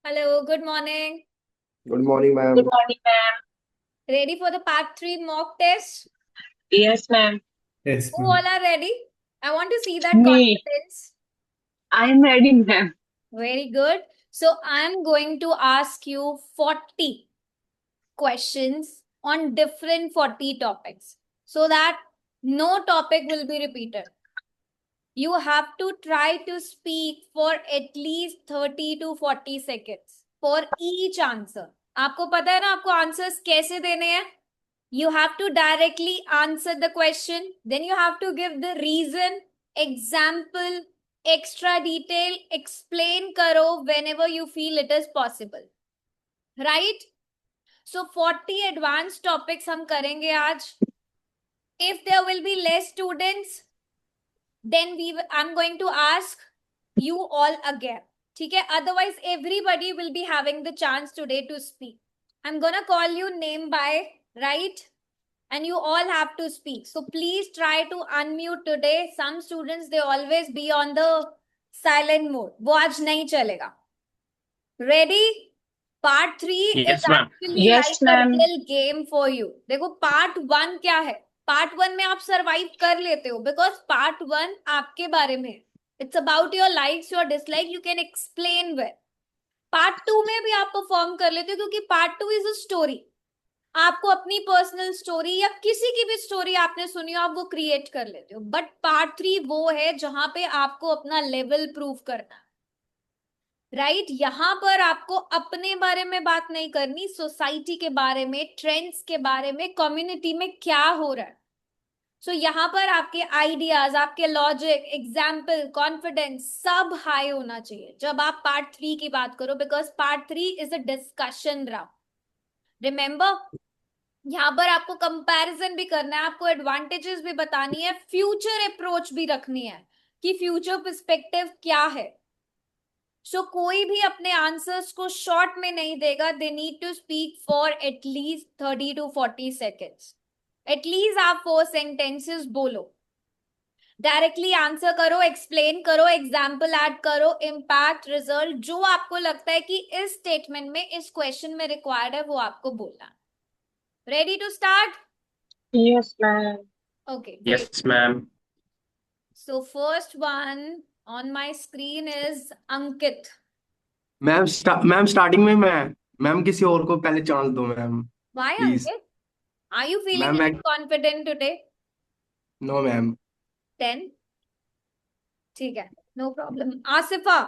Hello, good morning. Good morning, Good ma'am. morning, ma'am. Ready for the part 3 mock test? Yes, ma'am. Yes, Who all ma'am. are ready? I want to see that Me. confidence. I'm ready, ma'am. Very good. So I'm going to ask you 40 questions on different 40 topics so that no topic will be repeated. You have to try to speak for at least 30 to 40 seconds for each answer. आपको पता है ना आपको answers कैसे देने हैं? You have to directly answer the question, then you have to give the reason, example, extra detail, explain karo whenever you feel it is possible, right? So 40 advanced topics हम करेंगे आज. If there will be less students, then I'm going to ask you all again. ठीक है? Otherwise everybody will be having the chance today to speak. I'm gonna call you name by, right? And you all have to speak. So please try to unmute today. Some students, they always be on the silent mode. वो आज नहीं चलेगा. Ready? Part 3 is Yes, ma'am. actually Yes, like a ma'am. real game for you. देखो part 1 क्या है? Part 1 में आप survive कर लेते हो because part 1 आपके बारे में है. It's about your likes, your dislikes. You can explain well. Part 2 में भी आप perform कर लेते हो क्योंकि part 2 is a story. आपको अपनी पर्सनल स्टोरी या किसी की भी स्टोरी आपने सुनी हो आप वो क्रिएट कर लेते हो. बट पार्ट 3 वो है जहां पे आपको अपना लेवल प्रूव करना, राइट? यहां पर आपको अपने बारे में बात नहीं करनी, सोसाइटी के बारे में, ट्रेंड्स के बारे में, कम्युनिटी में क्या हो रहा है. सो यहाँ पर आपके आइडियाज, आपके लॉजिक, एग्जाम्पल, कॉन्फिडेंस सब हाई होना चाहिए जब आप पार्ट 3 की बात करो, because part 3 is a discussion round. Remember, यहाँ पर आपको कंपैरिजन भी करना है, आपको एडवांटेजेस भी बतानी है, फ्यूचर अप्रोच भी रखनी है कि फ्यूचर पर्सपेक्टिव क्या है. सो कोई भी अपने आंसर्स को शॉर्ट में नहीं देगा. They need to speak for at least 30 to 40 seconds. At least आप 4 सेंटेंसेस बोलो. डायरेक्टली आंसर करो, एक्सप्लेन करो, एग्जाम्पल ऐड करो, इम्पैक्ट, रिजल्ट, जो आपको लगता है कि इस स्टेटमेंट में, इस क्वेश्चन में रिक्वायर्ड है, वो आपको बोलना. Ready to start? Yes, ma'am. Okay, great. Yes, ma'am. So first one on my screen is Ankit. Ma'am starting में मैम किसी और को पहले चांस दो ma'am, Why, please. Ankit? Are you feeling ma'am मैं less confident today? No ma'am. 10. ठीक है, no problem. Asifa.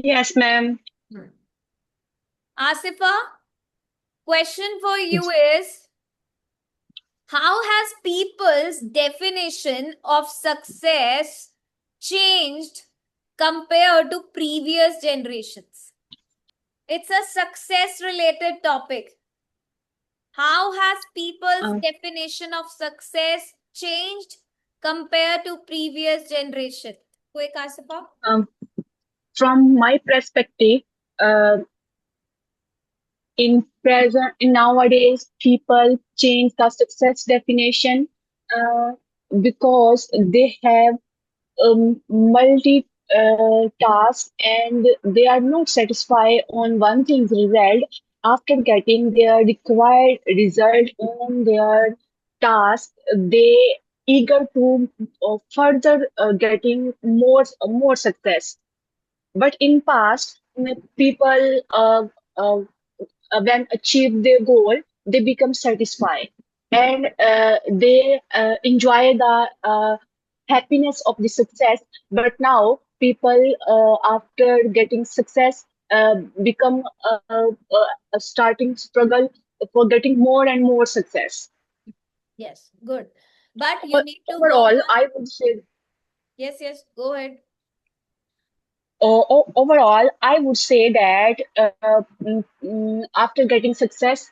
Yes, ma'am. Asifa, question for you is, how has people's definition of success changed compared to previous generations? It's a success related topic. How has people's Um, definition of success changed compared to previous generation? Quick, Asifa. um, from my perspective, uh, in nowadays, people change the success definition uh, because they have multi tasks and they are not satisfied on one thing's result after getting their required result on their task. They eager to further getting more success. But in past, people when achieve their goal, they become satisfied and they enjoy the happiness of the success. But now people after getting success become a starting struggle for getting more and more success. Yes, good. But you need to go Overall, on. I would say Yes, go ahead. overall, I would say that after getting success,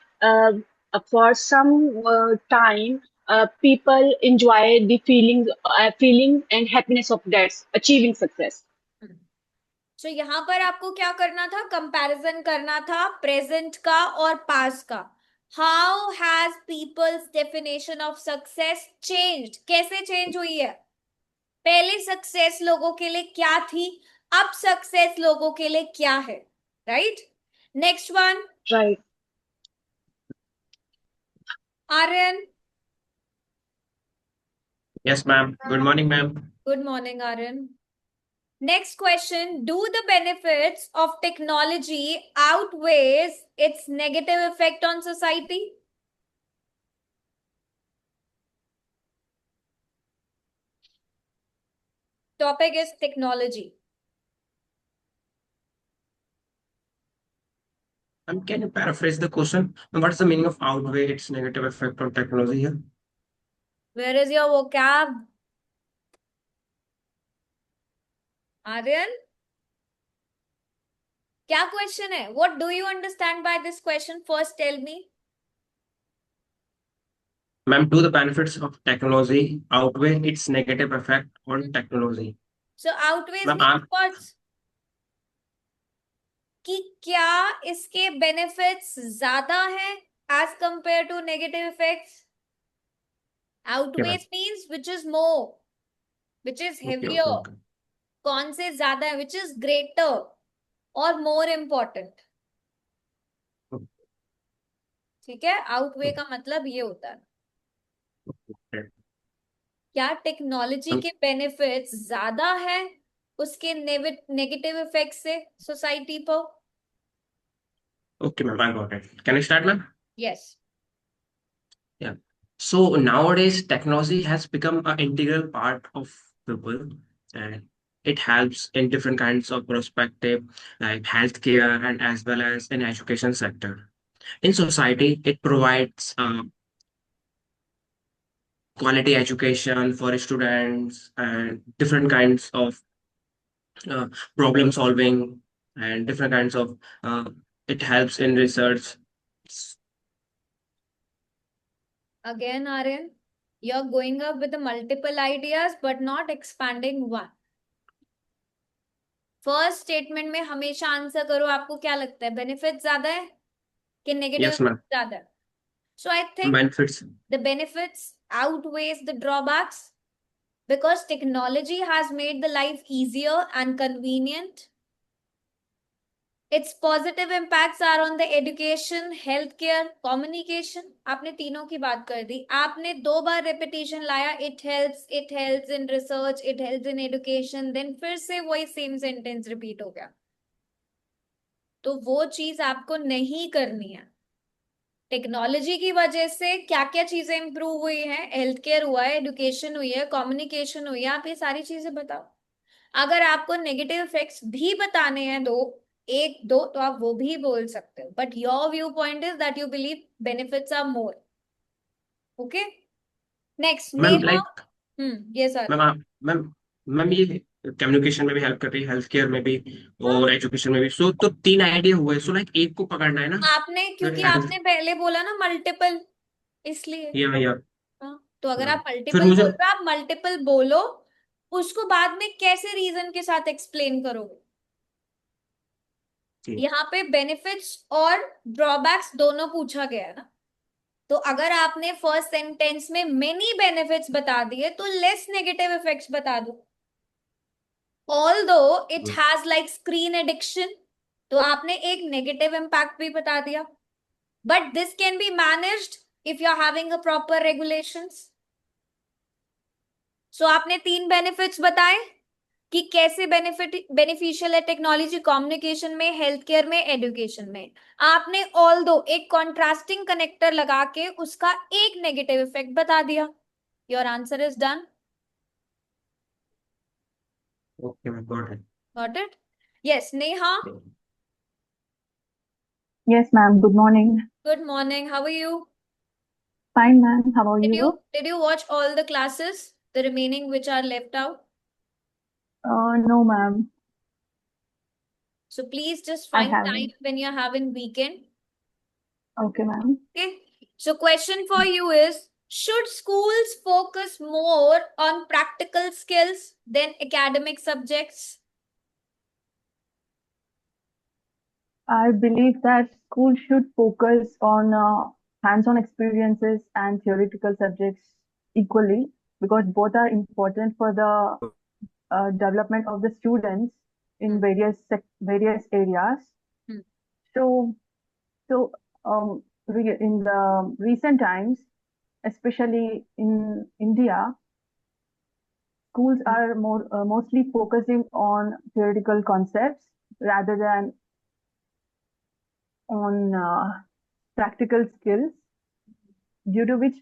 for some time, people enjoy the feeling and happiness of that achieving success. So यहाँ पर आपको क्या करना था? Comparison करना था present का और पास्ट का. How has people's definition of success changed? कैसे चेंज हुई है? पहले सक्सेस लोगों के लिए क्या थी, अब सक्सेस लोगों के लिए क्या है? right? Next one, Right. Aryan. Yes, ma'am. Good morning, ma'am. Good morning, Aryan. Next question, do the benefits of technology outweighs its negative effect on society? Topic is technology. Can you paraphrase the question? What is the meaning of outweigh its negative effect on technology here? Where is your vocab? Aryan? क्या question है? What do you understand by this question? First tell me. Ma'am, do the benefits of technology outweigh its negative effect on technology? So outweighs Ma'am, means what? कि क्या इसके benefits ज्यादा हैं as compared to negative effects? okay, ma'am. Outweighs means which is more, which is Okay, heavier. okay, okay. कौन से ज्यादा है? Which is greater or more important? ठीक है, आउटवे का मतलब ये होता है Okay. क्या टेक्नोलॉजी Ma'am, के बेनिफिट्स ज्यादा है उसके नेगेटिव इफेक्ट से सोसाइटी पर? okay, ma'am, I got it. Can I start, ma'am? Yes. Yeah. So nowadays, technology has become an integral part of people, and it helps in different kinds of perspective, like healthcare and as well as in education sector. In society, it provides quality education for students and different kinds of uh, problem solving and different kinds of it helps in research. Again, Aryan, you're going up with the multiple ideas but not expanding one. First statement में हमेशा answer करो. आपको क्या लगता है, benefit ज्यादा है कि नेगेटिव Yes, ma'am. ज्यादा है? So I think Benefits. the benefits outweighs the drawbacks because technology has made the life easier and convenient. Its positive impacts are on the education, healthcare, communication. आपने तीनों की बात कर दी. आपने 2 बार रिपीटेशन लाया, it helps in research, it helps in education, then फिर से वही सेम सेंटेंस रिपीट हो गया. तो वो चीज आपको नहीं करनी है. टेक्नोलॉजी की वजह से क्या क्या चीजें इंप्रूव हुई हैं? हेल्थ केयर हुआ है, एजुकेशन हुई है, कम्युनिकेशन हुई है. आप ये सारी चीजें बताओ. अगर आपको नेगेटिव इफेक्ट्स भी बताने हैं, एक दो, तो आप वो भी बोल सकते हो. But your view point is that you believe benefits are more. Okay, next ma'am Neha. Like ये सर. मैम मैम ये कम्युनिकेशन में भी हेल्प कर रही है, हेल्थ केयर में भी हाँ, और एजुकेशन में भी. सो तो 3 आइडिया हुए, सो लाइक एक को पकड़ना है ना. आपने फिर क्योंकि हेल्थ आपने पहले बोला ना मल्टीपल, इसलिए. या हाँ, तो अगर आप फिर मल्टीपल मुझे बोल रहे हो, आप मल्टीपल बोलो. उसको बाद में कैसे रीजन के साथ एक्सप्लेन करोगे? जी, यहाँ पे बेनिफिट्स और ड्रॉबैक्स दोनों पूछा गया है ना. तो अगर आपने फर्स्ट सेंटेंस में मेनी बेनिफिट्स बता दिए तो लेस नेगेटिव इफेक्ट्स बता दो. Although it has like screen addiction, तो आपने एक नेगेटिव इम्पैक्ट भी बता दिया. But this can be managed if you are having a proper regulations. So आपने 3 बेनिफिट्स बताए कि कैसे बेनिफिशियल है टेक्नोलॉजी कम्युनिकेशन में, हेल्थ केयर में, एजुकेशन में. आपने ऑल दो एक कॉन्ट्रास्टिंग कनेक्टर लगा के उसका एक नेगेटिव इफेक्ट बता दिया. Your answer is done. Okay ma'am, got it. Got it. Yes, Neha. Yes, ma'am. Good morning. Good morning, how are you? Fine, ma'am. How are Did you? you watch all the classes, the remaining which are left out? No, ma'am. So please just I find time haven't. when you're having weekend. Okay, ma'am. Okay. So question for you is, should schools focus more on practical skills than academic subjects? I believe that school should focus on hands-on experiences and theoretical subjects equally because both are important for the development of the students in various areas. Hmm. So, in the recent times, especially in India, schools are mostly focusing on theoretical concepts rather than on practical skills, due to which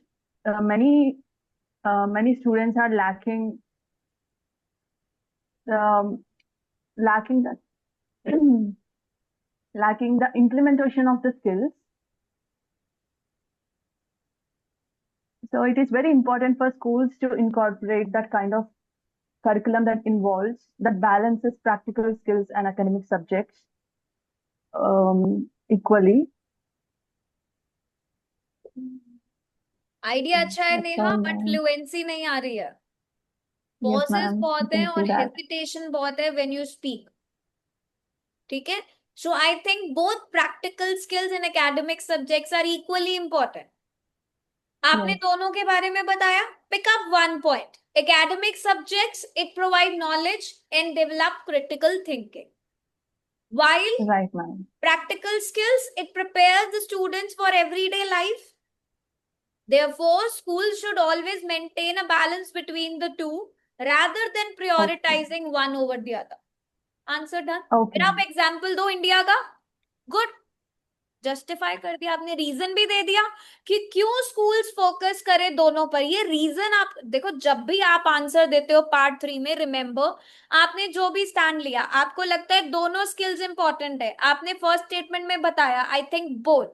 many students are um, lacking the lacking the implementation of the skills. So it is very important for schools to incorporate that kind of curriculum that balances practical skills and academic subjects equally. Idea अच्छा है That's Neha, all, but ma'am. Fluency नहीं आ रही है, Yes, pauses ma'am. You बहुत can है see और that. Hesitation बहुत है व्हेन यू स्पीक. ठीक है, so I think both practical skills in academic subjects are equally important. आपने Yes. दोनों के बारे में बताया. Pick up one point. Academic subjects it provide knowledge and develop critical thinking, while Right, ma'am. practical skills it prepares the students for everyday life. Therefore, schools should always maintain a balance between the two rather than prioritizing one over the other. Answer done. Okay, फिर आप ma'am. Example दो India का. Good, justify कर दिया आपने, reason भी दे दिया कि क्यों स्कूल्स फोकस करें दोनों पर. ये रीजन आप देखो, जब भी आप आंसर देते हो पार्ट 3 में, रिमेंबर आपने जो भी स्टैंड लिया, आपको लगता है दोनों स्किल्स इंपॉर्टेंट है, आपने फर्स्ट स्टेटमेंट में बताया आई थिंक बोथ.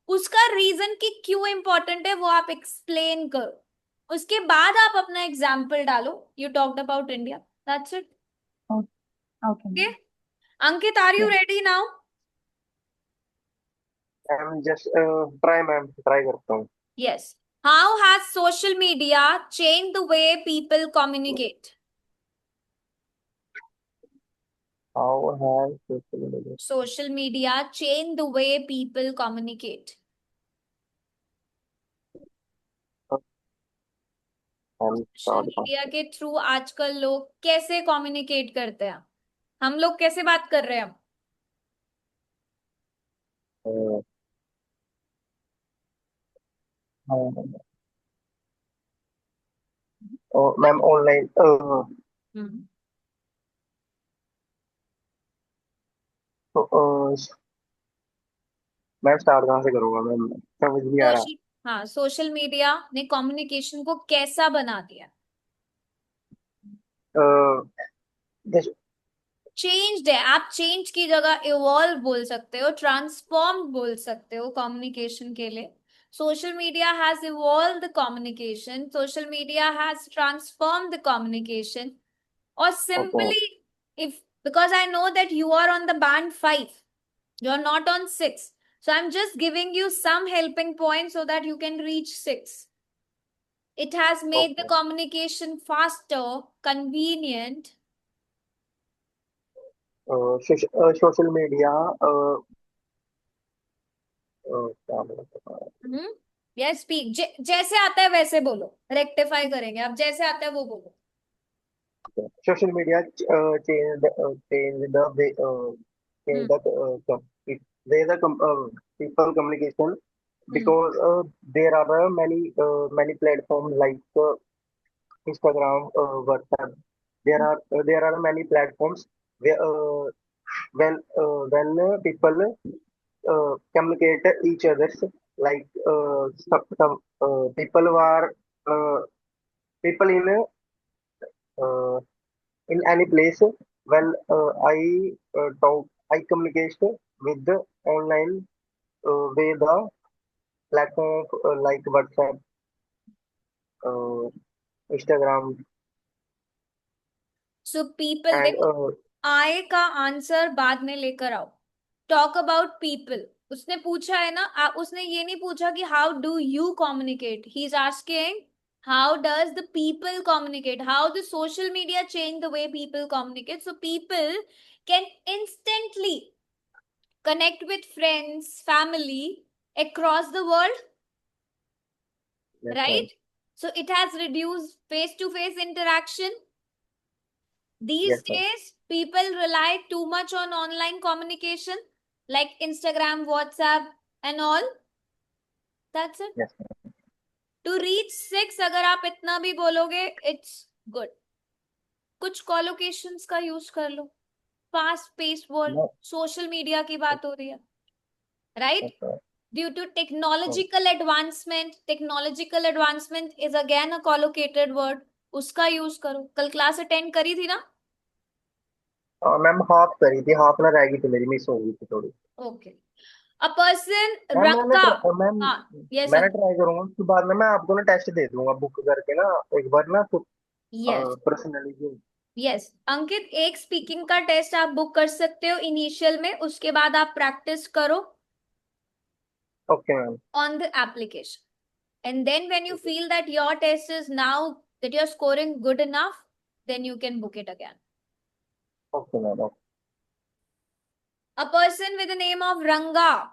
उसका रीजन कि क्यों इंपॉर्टेंट है वो आप एक्सप्लेन करो, उसके बाद आप अपना एग्जाम्पल डालो. You talked about India, that's it. Okay, okay, okay, ma'am. Ankit are you Yes. Ready now? Ma'am just try ma'am try करता हूँ. Yes. How has social media changed the way people communicate? How has social media. Social media changed the way people communicate. Ma'am social media के through आजकल लोग कैसे communicate करते हैं? हम लोग कैसे बात कर रहे हैं? Ma'am online. Hmm. Ma'am start कहाँ से करूँगा मैम, समझ नहीं आ रहा. हाँ, सोशल मीडिया ने कम्युनिकेशन को कैसा बना दिया? चेंज्ड है. आप चेंज की जगह इवॉल्व बोल सकते हो, ट्रांसफॉर्म बोल सकते हो कम्युनिकेशन के लिए. Social media has evolved the communication. Social media has transformed the communication. Or simply, if because I know that you are on the band 5, you're not on 6. So I'm just giving you some helping points so that you can reach 6. It has made the communication faster, convenient. Social media क्या बोलते हैं. Yes, speak. जैसे आता है वैसे बोलो, rectify करेंगे. अब जैसे आता है वो बोलो. Social media change the way change the way the people communication, because there are many platforms like Instagram, WhatsApp. There are many platforms where when people communicate each others, like some people who are people uh, in any place. When I communicate with the online with the platform like WhatsApp, Instagram, So people, and देखो, आए का answer बाद में लेकर आओ. Talk about people. उसने पूछा है ना, उसने ये नहीं पूछा कि how do you communicate. He is asking how does the people communicate, how the social media change the way people communicate. So people can instantly connect with friends, family across the world, right? So it has reduced face to face interaction. These yes, days people rely too much on online communication. like Instagram, WhatsApp, and all. That's it. Yes. To reach 6 अगर आप इतना भी बोलोगे, it's good. कुछ collocations का use कर लो. Fast paced world, No. social media की बात हो रही है, right? Okay. Due to technological advancement is again a collocated word. उसका यूज करो. कल क्लास अटेंड करी थी ना? मैम हाफ करी थी, हाफ ना रह गई थी मेरी, मिस हो गई थी थोड़ी। ओके. अ पर्सन मैम रंगा. मैम हाँ, यस मैंने ट्राई करूंगा, उसके बाद में मैं आपको ना टेस्ट दे दूंगा बुक करके ना, एक बार ना तो यस पर्सनली। यस. अंकित, एक स्पीकिंग का टेस्ट आप बुक कर सकते हो इनिशियल में, उसके बाद आप प्रैक्टिस करो okay ma'am. on the application. And then when you feel that your test is now that you're scoring good enough, then you can book it again. Okay ma'am. A person with the name of Ranga.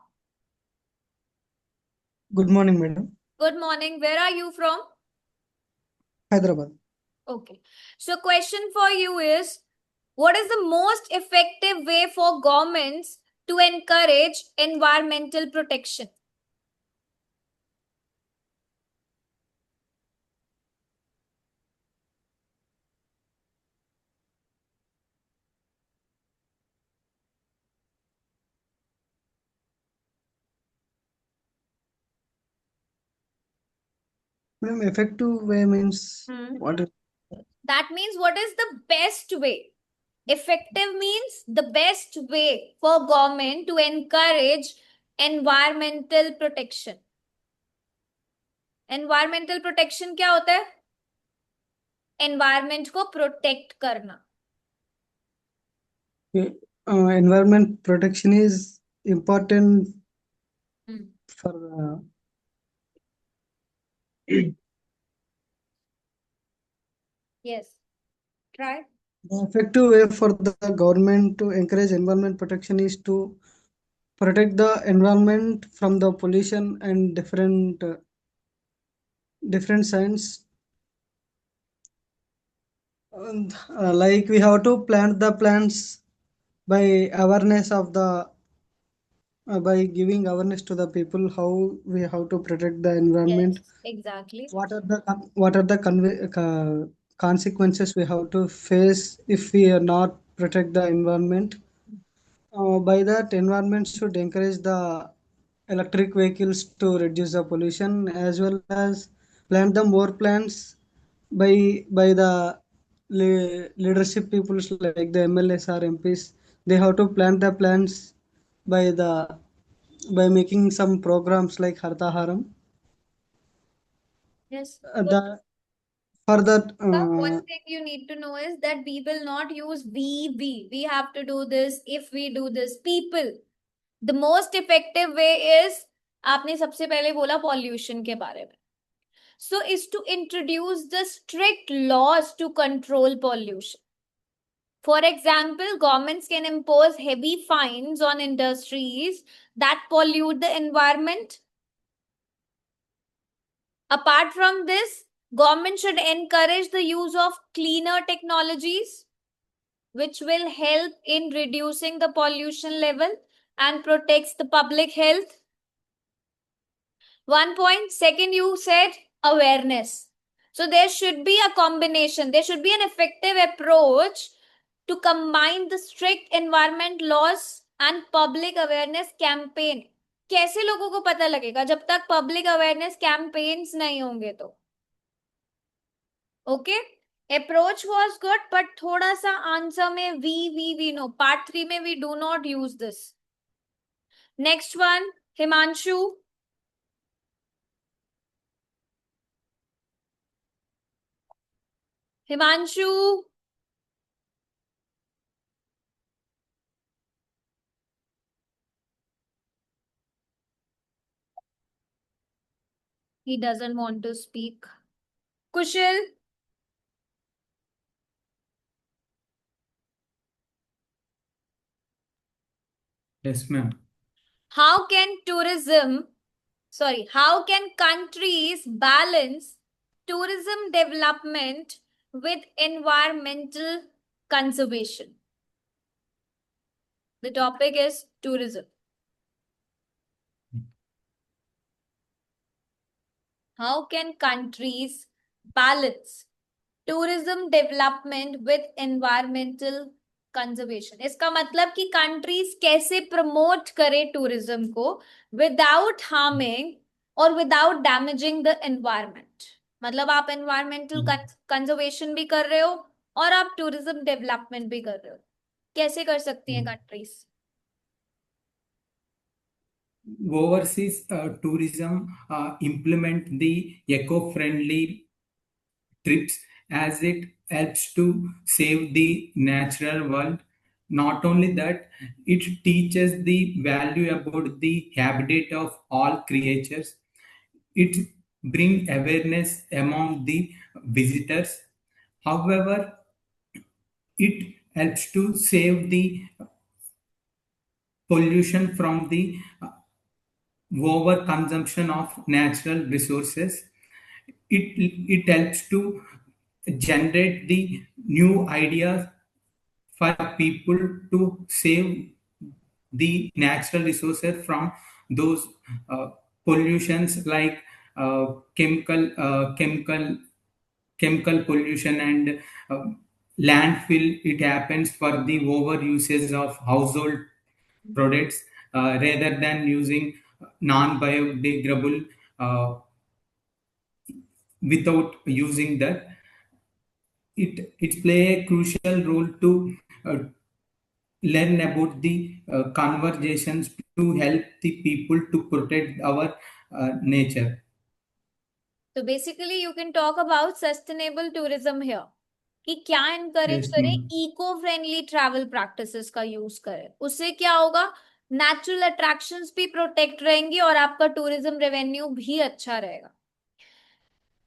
Good morning, madam. Good morning. Where are you from? Hyderabad. Okay. So question for you is, what is the most effective way for governments to encourage environmental protection? Madam, effective way means what? That means what is the best way? Effective means the best way for government to encourage environmental protection. Environmental protection क्या होता है? Environment को protect करना. Environment protection is important for Yes. Try. the effective way for the government to encourage environment protection is to protect the environment from the pollution and different signs. And, like we have to plant the plants by awareness of the by giving awareness to the people how we have to protect the environment. Yes, exactly. What are the consequences we have to face if we are not protect the environment? By that, environment should encourage the electric vehicles to reduce the pollution, as well as plant the more plants by the leadership peoples like the MLAs or MPs. They have to plant the plants by making some programs like Harta Haram. Yes. The for that One thing you need to know is that we will not use we. We have to do this if we do this. People. The most effective way is, आपने सबसे पहले बोला pollution के बारे में. So is to introduce the strict laws to control pollution. For example, governments can impose heavy fines on industries that pollute the environment. Apart from this, government should encourage the use of cleaner technologies, which will help in reducing the pollution level and protects the public health. 1 point. Second, you said awareness. So there should be a combination. There should be an effective approach to combine the strict environment laws and public awareness campaign. कैसे लोगों को पता लगेगा? जब तक public awareness campaigns नहीं होंगे तो. Okay? Approach was good, but थोड़ा सा answer में we know. Part 3 में we do not use this. Next one, Himanshu. Himanshu. He doesn't want to speak. Kushal. Yes, ma'am. How can countries balance tourism development with environmental conservation? The topic is tourism. How can countries balance tourism development with environmental conservation? इसका मतलब कि countries कैसे promote करे tourism को without harming और without damaging the environment. मतलब आप environmental conservation भी कर रहे हो और आप tourism development भी कर रहे हो. कैसे कर सकती हैं countries? Overseas tourism implement the eco-friendly trips as it helps to save the natural world. Not only that, it teaches the value about the habitat of all creatures. It brings awareness among the visitors. However, it helps to save the pollution from the overconsumption of natural resources. It helps to generate the new ideas for people to save the natural resources from those pollutions like chemical pollution and landfill. It happens for the over usage of household products rather than using non-biodegradable without using that. It play a crucial role to uh, learn about the conversations to help the people to protect our nature. So basically you can talk about sustainable tourism here. कि क्या encourage Yes, करें, ma'am. eco-friendly travel practices का use करें. उससे क्या होगा, natural attractions भी protect रहेंगी और आपका tourism revenue भी अच्छा रहेगा.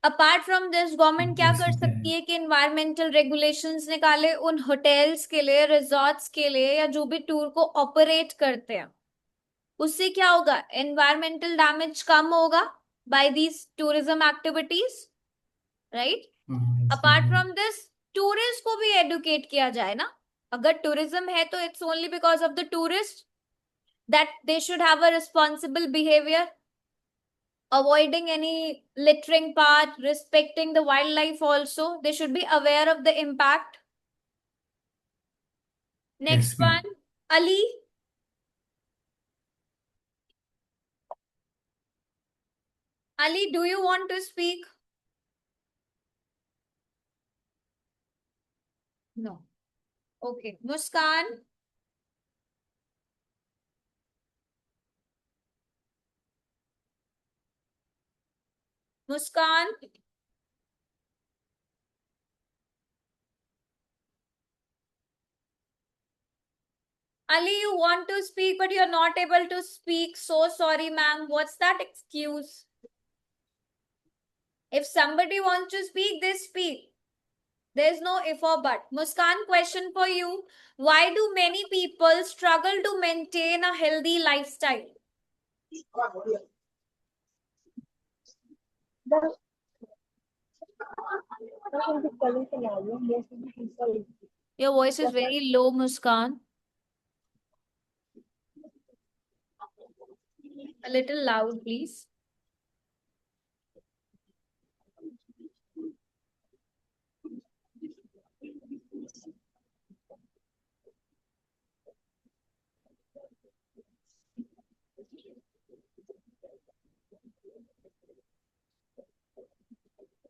अपार्ट फ्रॉम दिस गवर्नमेंट क्या Yes, कर सकती है कि environmental regulations निकाले उन hotels के लिए, resorts के लिए या जो भी टूर को ऑपरेट करते हैं. उससे क्या होगा, environmental damage कम होगा by these tourism activities, right? yes, apart ma'am. From this tourist को भी एडुकेट किया जाए ना. अगर टूरिज्म है तो it's only because of the tourist that they should have a responsible behavior, avoiding any littering part, respecting the wildlife also. They should be aware of the impact. Next Yes, ma'am. one, Ali. Ali, do you want to speak? No. Okay. Muskan. Muskan. Ali, you want to speak, but you're not able to speak. So sorry, ma'am. What's that excuse? If somebody wants to speak, they speak. There's no if or but. Muskan, question for you. Why do many people struggle to maintain a healthy lifestyle? Your voice is very low, Muskan. A little loud, please.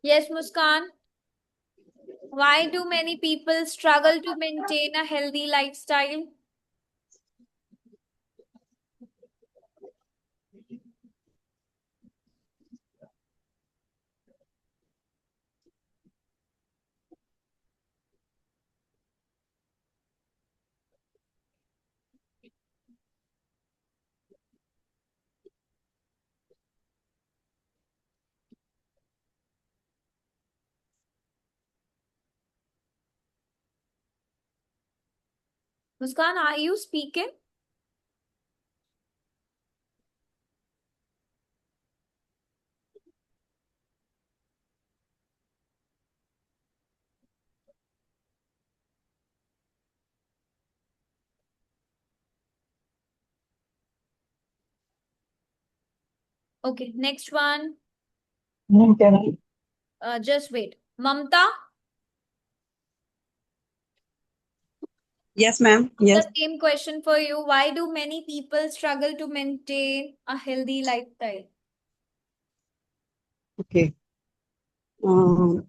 Yes, Muskan. Why do many people struggle to maintain a healthy lifestyle? Muskan, are you speaking? Okay, next one. Just wait. Mamta, Yes, ma'am. the Yes. same question for you. Why do many people struggle to maintain a healthy lifestyle? Okay. Um,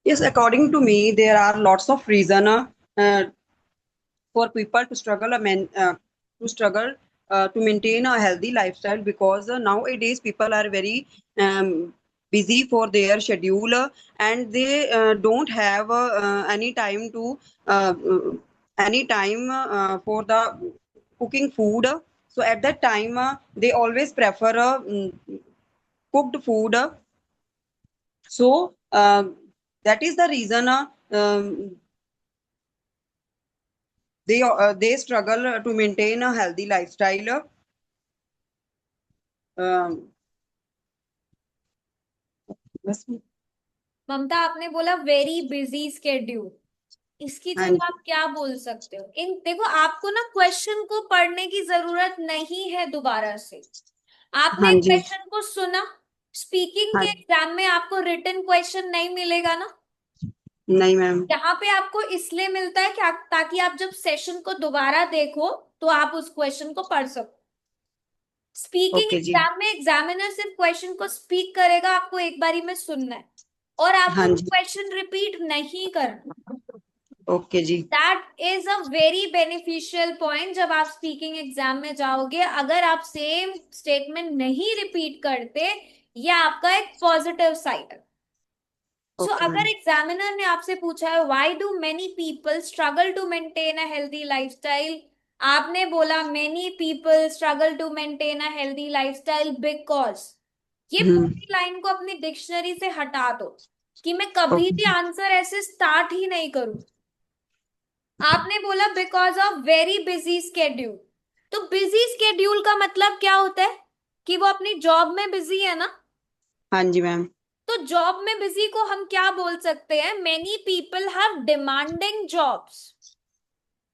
yes, according to me, there are lots of reason for people to struggle to maintain a healthy lifestyle, because nowadays people are very busy for their schedule, and they don't have uh, any time for the cooking food. So at that time, they always prefer cooked food. So that is the reason they struggle to maintain a healthy lifestyle. Um, बस ममता, आपने बोला very busy schedule, इसकी हाँ जगह जी, आप क्या बोल सकते हो? इन देखो, आपको ना क्वेश्चन को पढ़ने की जरूरत नहीं है दोबारा से। आपने हाँ जी, क्वेश्चन को सुना, स्पीकिंग के हाँ, एग्जाम में आपको रिटन क्वेश्चन नहीं मिलेगा ना। नहीं मैम। यहाँ पे आपको इसलिए मिलता है कि ताकि आप जब सेशन को दोबारा देखो तो आप उस क्वेश्चन को पढ़ सको। स्पीकिंग ओके जी, एग्जाम में एग्जामिनर सिर्फ क्वेश्चन को स्पीक करेगा, आपको एक बारी में सुनना है और आपको हाँ जी, क्वेश्चन रिपीट नहीं करना। ओके जी, that is a very beneficial point. जब आप स्पीकिंग एग्जाम में जाओगे, अगर आप सेम स्टेटमेंट नहीं रिपीट करते, ये आपका एक पॉजिटिव साइड है। सो ओके अगर मैम, एग्जामिनर ने आपसे पूछा है why do many people struggle to maintain a healthy lifestyle, आपने बोला many people struggle to maintain a healthy lifestyle because, ये हम्म, पूरी लाइन को अपनी डिक्शनरी से हटा दो कि मैं कभी ओके, भी आंसर ऐसे स्टार्ट ही नहीं करूं। आपने बोला because of very busy schedule. तो बिजी स्केड्यूल का मतलब क्या होता है? कि वो अपनी जॉब में बिजी है ना। हाँ जी मैम, तो जॉब में बिजी को हम क्या बोल सकते हैं? Many people have demanding jobs.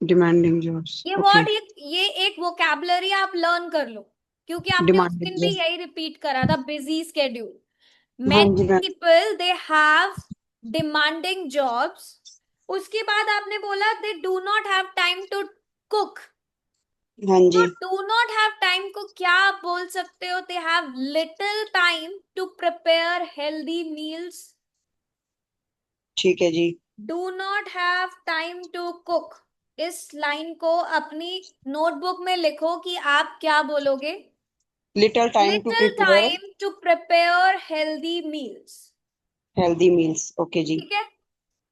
Demanding jobs, ये ओके, वर्ड, ये एक वोकैबुलरी आप लर्न कर लो, क्योंकि आपने उस डिमांडिंग दिन भी जॉब्स, यही रिपीट करा था, बिजी स्केड्यूल। हाँ मेनी जी ma'am, people they have demanding jobs. उसके बाद आपने बोला they do not have time to cook. हाँ तो जी, डू नॉट हैव टाइम को क्या आप बोल सकते हो? They have little time to prepare healthy meals. ठीक है जी, do not have time to cook, इस लाइन को अपनी नोटबुक में लिखो कि आप क्या बोलोगे। Little time to little prepare time to prepare healthy meals. Healthy meals, okay जी, ठीक है।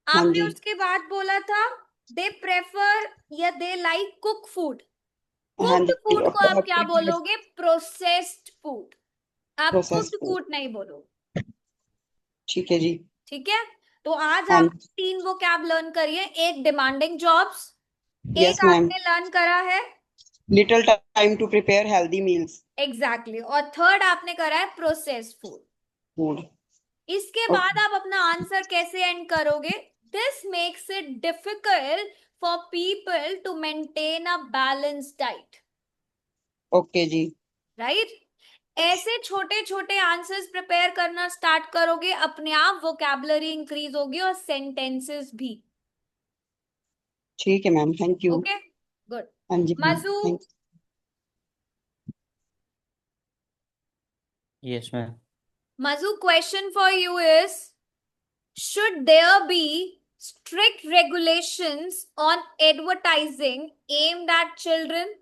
हाँ आपने जी, उसके बाद बोला था दे प्रेफर या दे लाइक कुक फूड। हाँ कुक्ड जी, फूड को आप क्या बोलोगे? Processed food. आप प्रोसेस, कुक्ड फूड नहीं बोलोगे। ठीक है जी, ठीक है। तो आज हाँ, आप 3 वोकैब लर्न करिए। एक डिमांडिंग जॉब्स, यस एक मैम, आपने लर्न करा है little time to prepare healthy meals, exactly और थर्ड आपने करा है प्रोसेस्ड फूड। फूड, इसके बाद ओके, आप अपना आंसर कैसे एंड करोगे? This makes it difficult for people to maintain a balanced diet. Okay जी, राइट। ऐसे छोटे छोटे आंसर्स प्रिपेयर करना स्टार्ट करोगे, अपने आप वोकैबुलरी इंक्रीज होगी और सेंटेंसेस भी। ठीक है ma'am, thank you, okay, good. हाँ जी ma'am, Mazu, thank Yes, ma'am. Mazu, question for you is, should there be strict regulations on advertising aimed at children?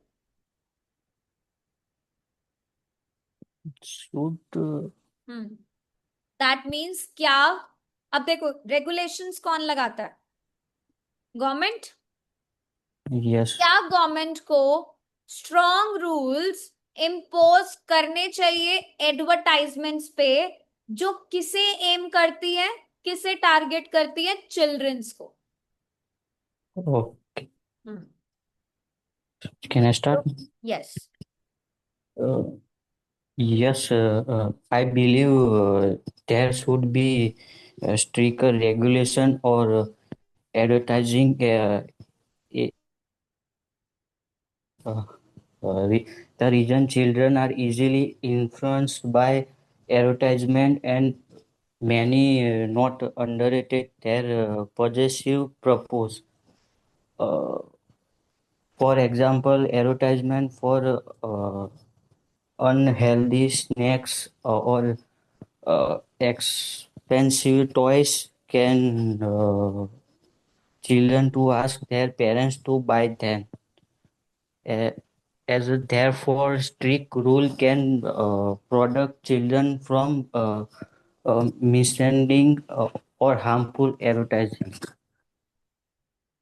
Should That means क्या? अब देखो, regulations कौन लगाता है? गवर्नमेंट। yes, क्या गवर्नमेंट को स्ट्रॉन्ग रूल्स इम्पोज करने चाहिए एडवर्टाइजमेंट्स पे, जो किसे एम करती है, किसे टारगेट करती है? चिल्ड्रंस को। okay. Can I start? Yes. Uh, yes, I believe there should be stricter regulation or advertising. Eh, uh, the reason children are easily influenced by advertisement and many not underrated their possessive purpose. Uh, for example, advertisement for unhealthy snacks or expensive toys can children to ask their parents to buy them. Uh, as a, therefore, strict rule can protect children from misleading or harmful advertising.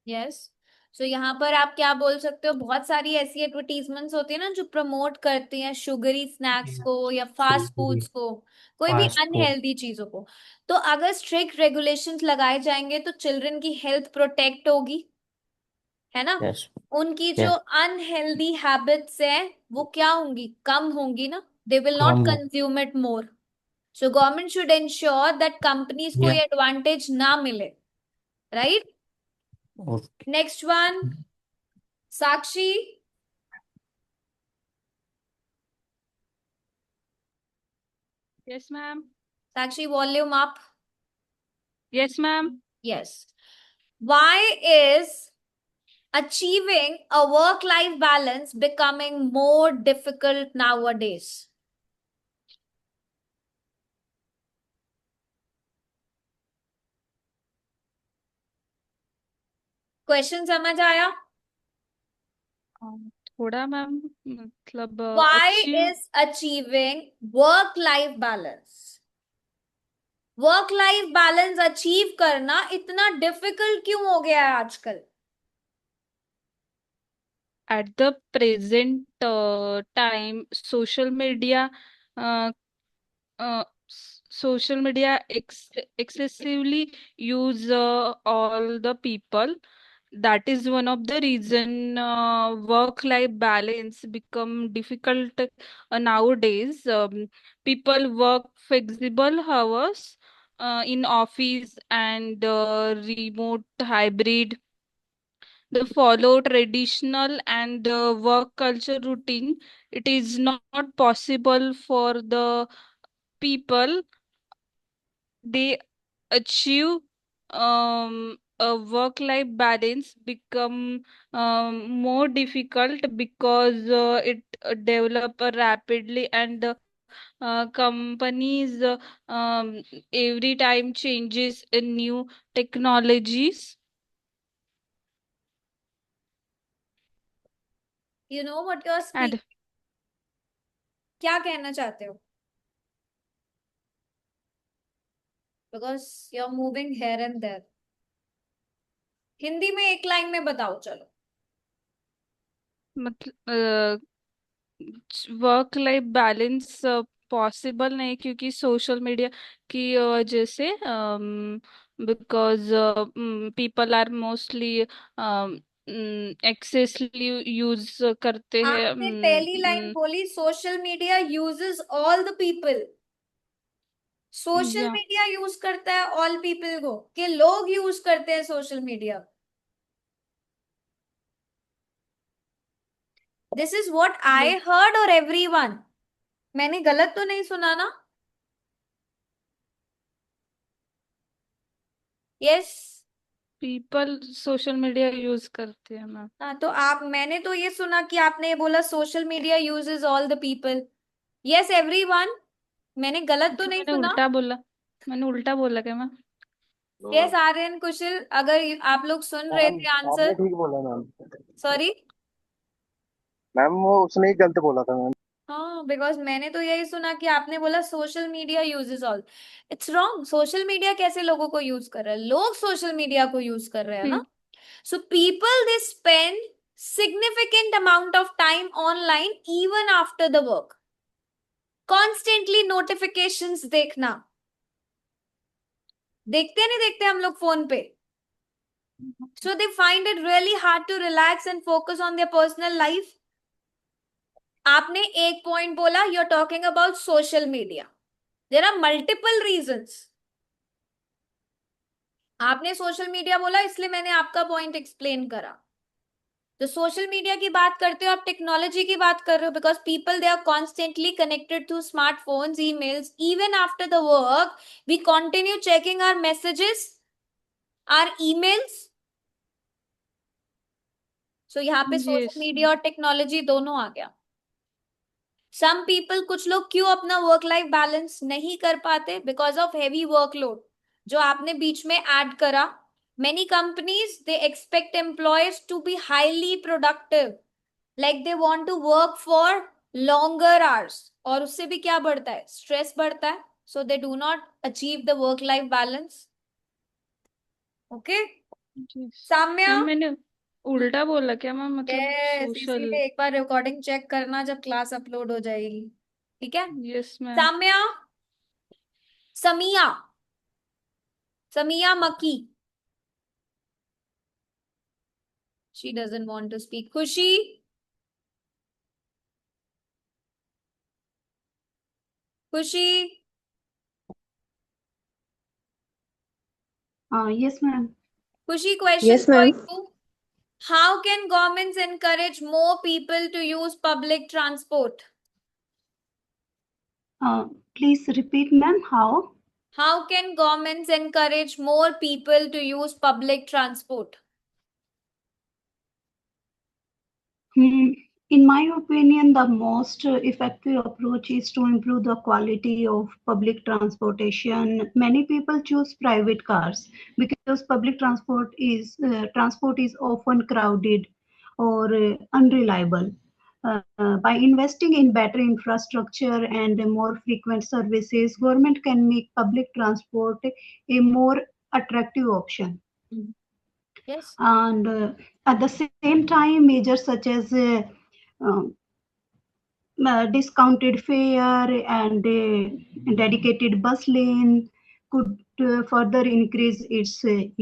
Yes, so यहाँ पर आप क्या बोल सकते हो, बहुत सारी ऐसी एडवर्टीजमेंट्स होती है ना जो प्रमोट करती हैं शुगरी स्नैक्स को या फास्ट फूड्स को, कोई भी Fast food. अनहेल्दी चीजों को। तो अगर स्ट्रिक्ट रेगुलेशंस लगाए जाएंगे तो चिल्ड्रन की हेल्थ प्रोटेक्ट होगी, है ना। Yes. उनकी जो Yes. अनहेल्दी हैबिट्स हैं वो क्या होंगी, कम होंगी ना, they will not Come. Consume it more. So government should ensure that companies को Yeah. ये एडवांटेज ना मिले, right. Okay. Next one, Sakshi. Yes, ma'am. Sakshi, volume up. Yes, ma'am. Yes. Why is achieving a work-life balance becoming more difficult nowadays? Question समझ आया? थोड़ा ma'am, मतलब Why achieve is achieving work-life balance, work life balance achieve करना इतना difficult क्यों हो गया है आजकल? at the present time, uh, social media excessively use all the people. That is one of the reason work life balance become difficult nowadays. People work flexible hours in office and remote hybrid. They follow traditional and work culture routine. It is not possible for the people. They achieve a work life balance become more difficult because it develop rapidly, and companies every time changes in new technologies. You know what your speak, And क्या कहना चाहते हो? Because you are moving here and there. Hindi में एक line में बताओ चलो। मतलब वर्क लाइफ बैलेंस पॉसिबल नहीं, क्योंकि सोशल मीडिया की वजह से, because people are mostly excessively use करते हैं। आपने पहली लाइन बोली social media uses all the people, social या मीडिया यूज करता है ऑल पीपल को, कि लोग यूज करते हैं social media? This is what I heard और एवरीवन, मैंने गलत तो नहीं सुना ना? Yes. People social media use करते हैं मैम। हाँ, तो आप, मैंने तो ये सुना कि आपने बोला social media uses all the people. Yes everyone, मैंने गलत तो नहीं मैंने सुना? उल्टा बोला, मैंने उल्टा बोला क्या मैम? यस आर्यन, कुशल, अगर आप लोग सुन रहे मैम थे आपने आंसर। ठीक बोला मैम। सॉरी। मैम वो उसने ही गलत बोला था मैम। हाँ, बिकॉज मैंने तो यही सुना कि आपने बोला social media uses all. It's wrong. Social media कैसे लोगों को यूज कर रहा है? लोग सोशल मीडिया को यूज कर रहे हैं ना। So people they spend significant amount of time online even after the work. Constantly notifications देखना, देखते नहीं देखते हम लोग फोन पे? So they find it really hard to relax and focus on their personal life. आपने एक पॉइंट बोला, you are talking about social media, there are multiple reasons. आपने सोशल मीडिया बोला इसलिए मैंने आपका पॉइंट एक्सप्लेन करा। तो सोशल मीडिया की बात करते हो, आप टेक्नोलॉजी की बात कर रहे हो, because people they are constantly connected through smartphones, emails, even after the work we continue checking our messages, our emails. So यहाँ पे सोशल Yes. मीडिया और टेक्नोलॉजी दोनों आ गया. सम पीपल, कुछ लोग क्यों अपना वर्क लाइफ बैलेंस नहीं कर पाते? बिकॉज ऑफ हेवी वर्कलोड, जो आपने बीच में ऐड करा. Many companies they expect employees to be highly productive, like they want to work for longer hours, और उससे भी क्या बढ़ता है? स्ट्रेस बढ़ता है. So they do not achieve the work life balance. Okay Yes. Samya? Ma'am मैंने उल्टा बोला क्या मैम? मतलब यस, सोशल. इसीलिए एक बार रिकॉर्डिंग चेक करना जब क्लास अपलोड हो जाएगी. ठीक है. Yes ma'am. साम्या. समिया. समिया मकी. She doesn't want to speak. खुशी. खुशी. Yes, ma'am. खुशी, question Yes, for ma'am. you. How can governments encourage more people to use public transport? Please repeat, ma'am. How? How can governments encourage more people to use public transport? In my opinion, the most effective approach is to improve the quality of public transportation. Many people choose private cars because public transport is often crowded or unreliable. By investing in better infrastructure and more frequent services, government can make public transport a more attractive option. Yes. And at the same time, measures such as um, discounted fare and dedicated bus lane could further increase its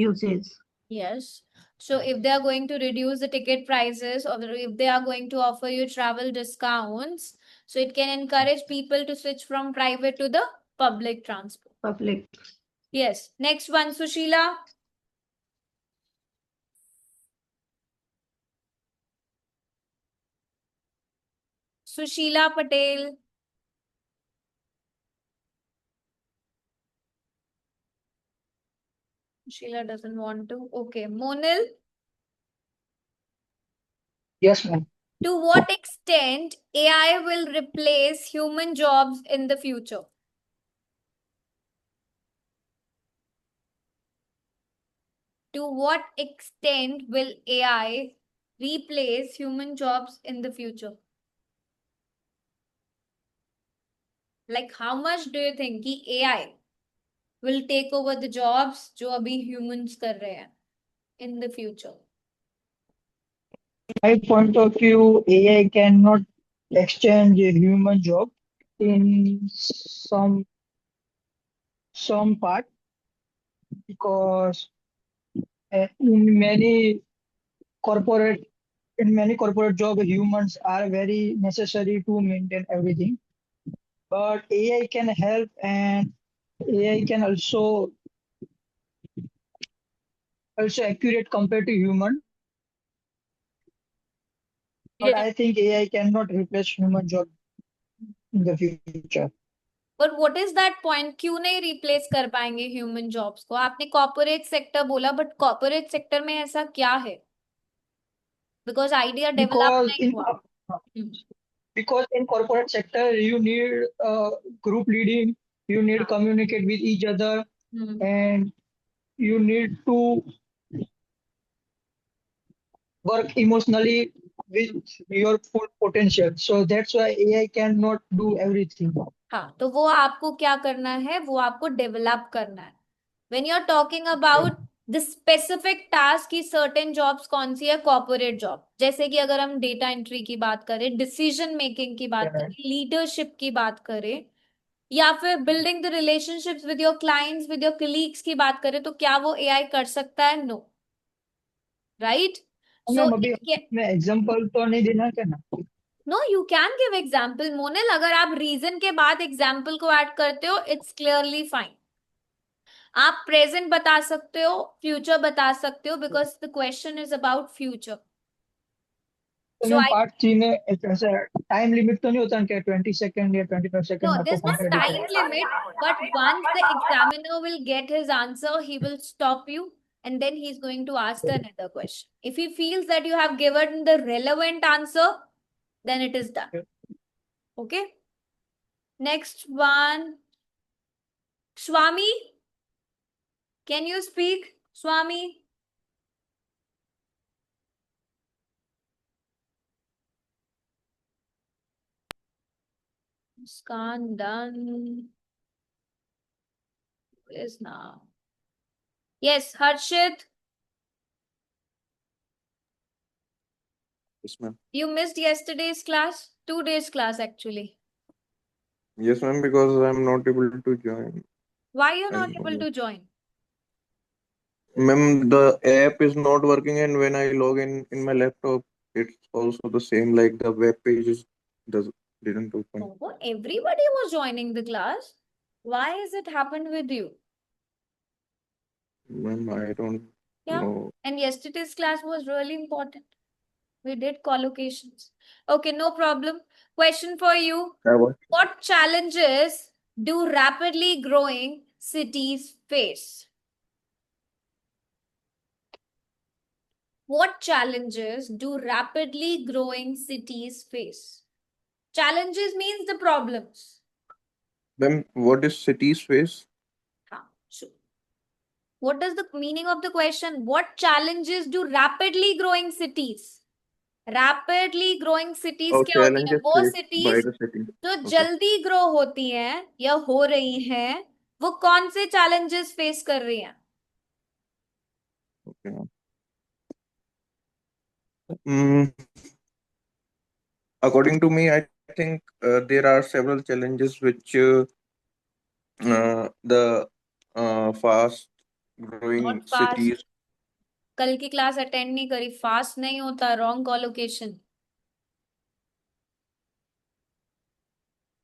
usage. Yes. So if they are going to reduce the ticket prices, or if they are going to offer you travel discounts, so it can encourage people to switch from private to the public transport. Public. Yes. Next one, Sushila. Sushila Patel. Sheila doesn't want to. Okay. Monil. Yes, ma'am. To what extent AI will replace human jobs in the future? To what extent will AI replace human jobs in the future? Like how much do you think कि AI will take over the jobs जो अभी humans कर रहे हैं in the future? My point of view, AI cannot exchange a human job in some part because in many corporate job humans are very necessary to maintain everything. But AI can help and AI can also accurate compared to human. But Yeah. I think AI cannot replace human job in the future. But what is that point? क्यों नहीं replace कर पाएंगे human jobs को? आपने corporate sector बोला, but corporate sector में ऐसा क्या है? Because idea develop Because नहीं हुआ. because in corporate sector you need group leading, you need communicate with each other, and you need to work emotionally with your full potential. So that's why AI cannot do everything. हाँ, तो वो आपको क्या करना है? वो आपको develop करना है. When you're talking about the specific task की certain jobs कौन सी है? Corporate job. जैसे कि अगर हम डेटा एंट्री की बात करें, डिसीजन मेकिंग की बात करें, लीडरशिप की बात करें, या फिर building the relationships with your clients, with your colleagues की बात करें, तो क्या वो एआई कर सकता है? नो. राइट. सो मैम अभी मैं एग्जांपल तो नहीं देना क्या ना? No, you can give example Monil. अगर आप रीजन के बाद एग्जाम्पल को ऐड करते हो, इट्स क्लियरली फाइन. आप प्रेजेंट बता सकते हो, फ्यूचर बता सकते हो, because the question is about future. So I part 3 में ऐसा टाइम लिमिट तो नहीं होता क्या 20 सेकंड या 25 सेकंड no, में आपको there's no कंप्लीट करना time limit, but once the examiner will get his answer, he will stop you and then he's going to ask another question. If he feels that you have given the relevant answer, then it is done. Okay. Next one. Swami, can you speak? Swami? Scan done. Is now. Yes, Harshit, Yes, ma'am. you missed yesterday's class, 2 days class actually. Yes, ma'am, because I'm not able to join. Why you're not And able to join? ma'am, the app is not working, and when I log in my laptop, it's also the same. Like the web pages didn't open. Oh, everybody was joining the class. Why has it happened with you? Ma'am, I don't Yeah. know. And yesterday's class was really important. We did collocations. Okay, no problem. Question for you. What challenges do rapidly growing cities face? What challenges do rapidly growing cities face? Challenges means the problems. Ma'am, what is cities face? Sure. What is the meaning of the question? What challenges do rapidly growing cities? Rapidly growing cities Oh, क्या होती है? challenges वो faced by cities the city. जो Okay. जल्दी grow होती हैं या हो रही हैं, वो कौन से challenges face कर रही हैं? Okay. Mm, according to me, I think there are several challenges which the fast growing Not fast. cities. कल की क्लास अटेंड नहीं करी, फास्ट नहीं होता, wrong collocation.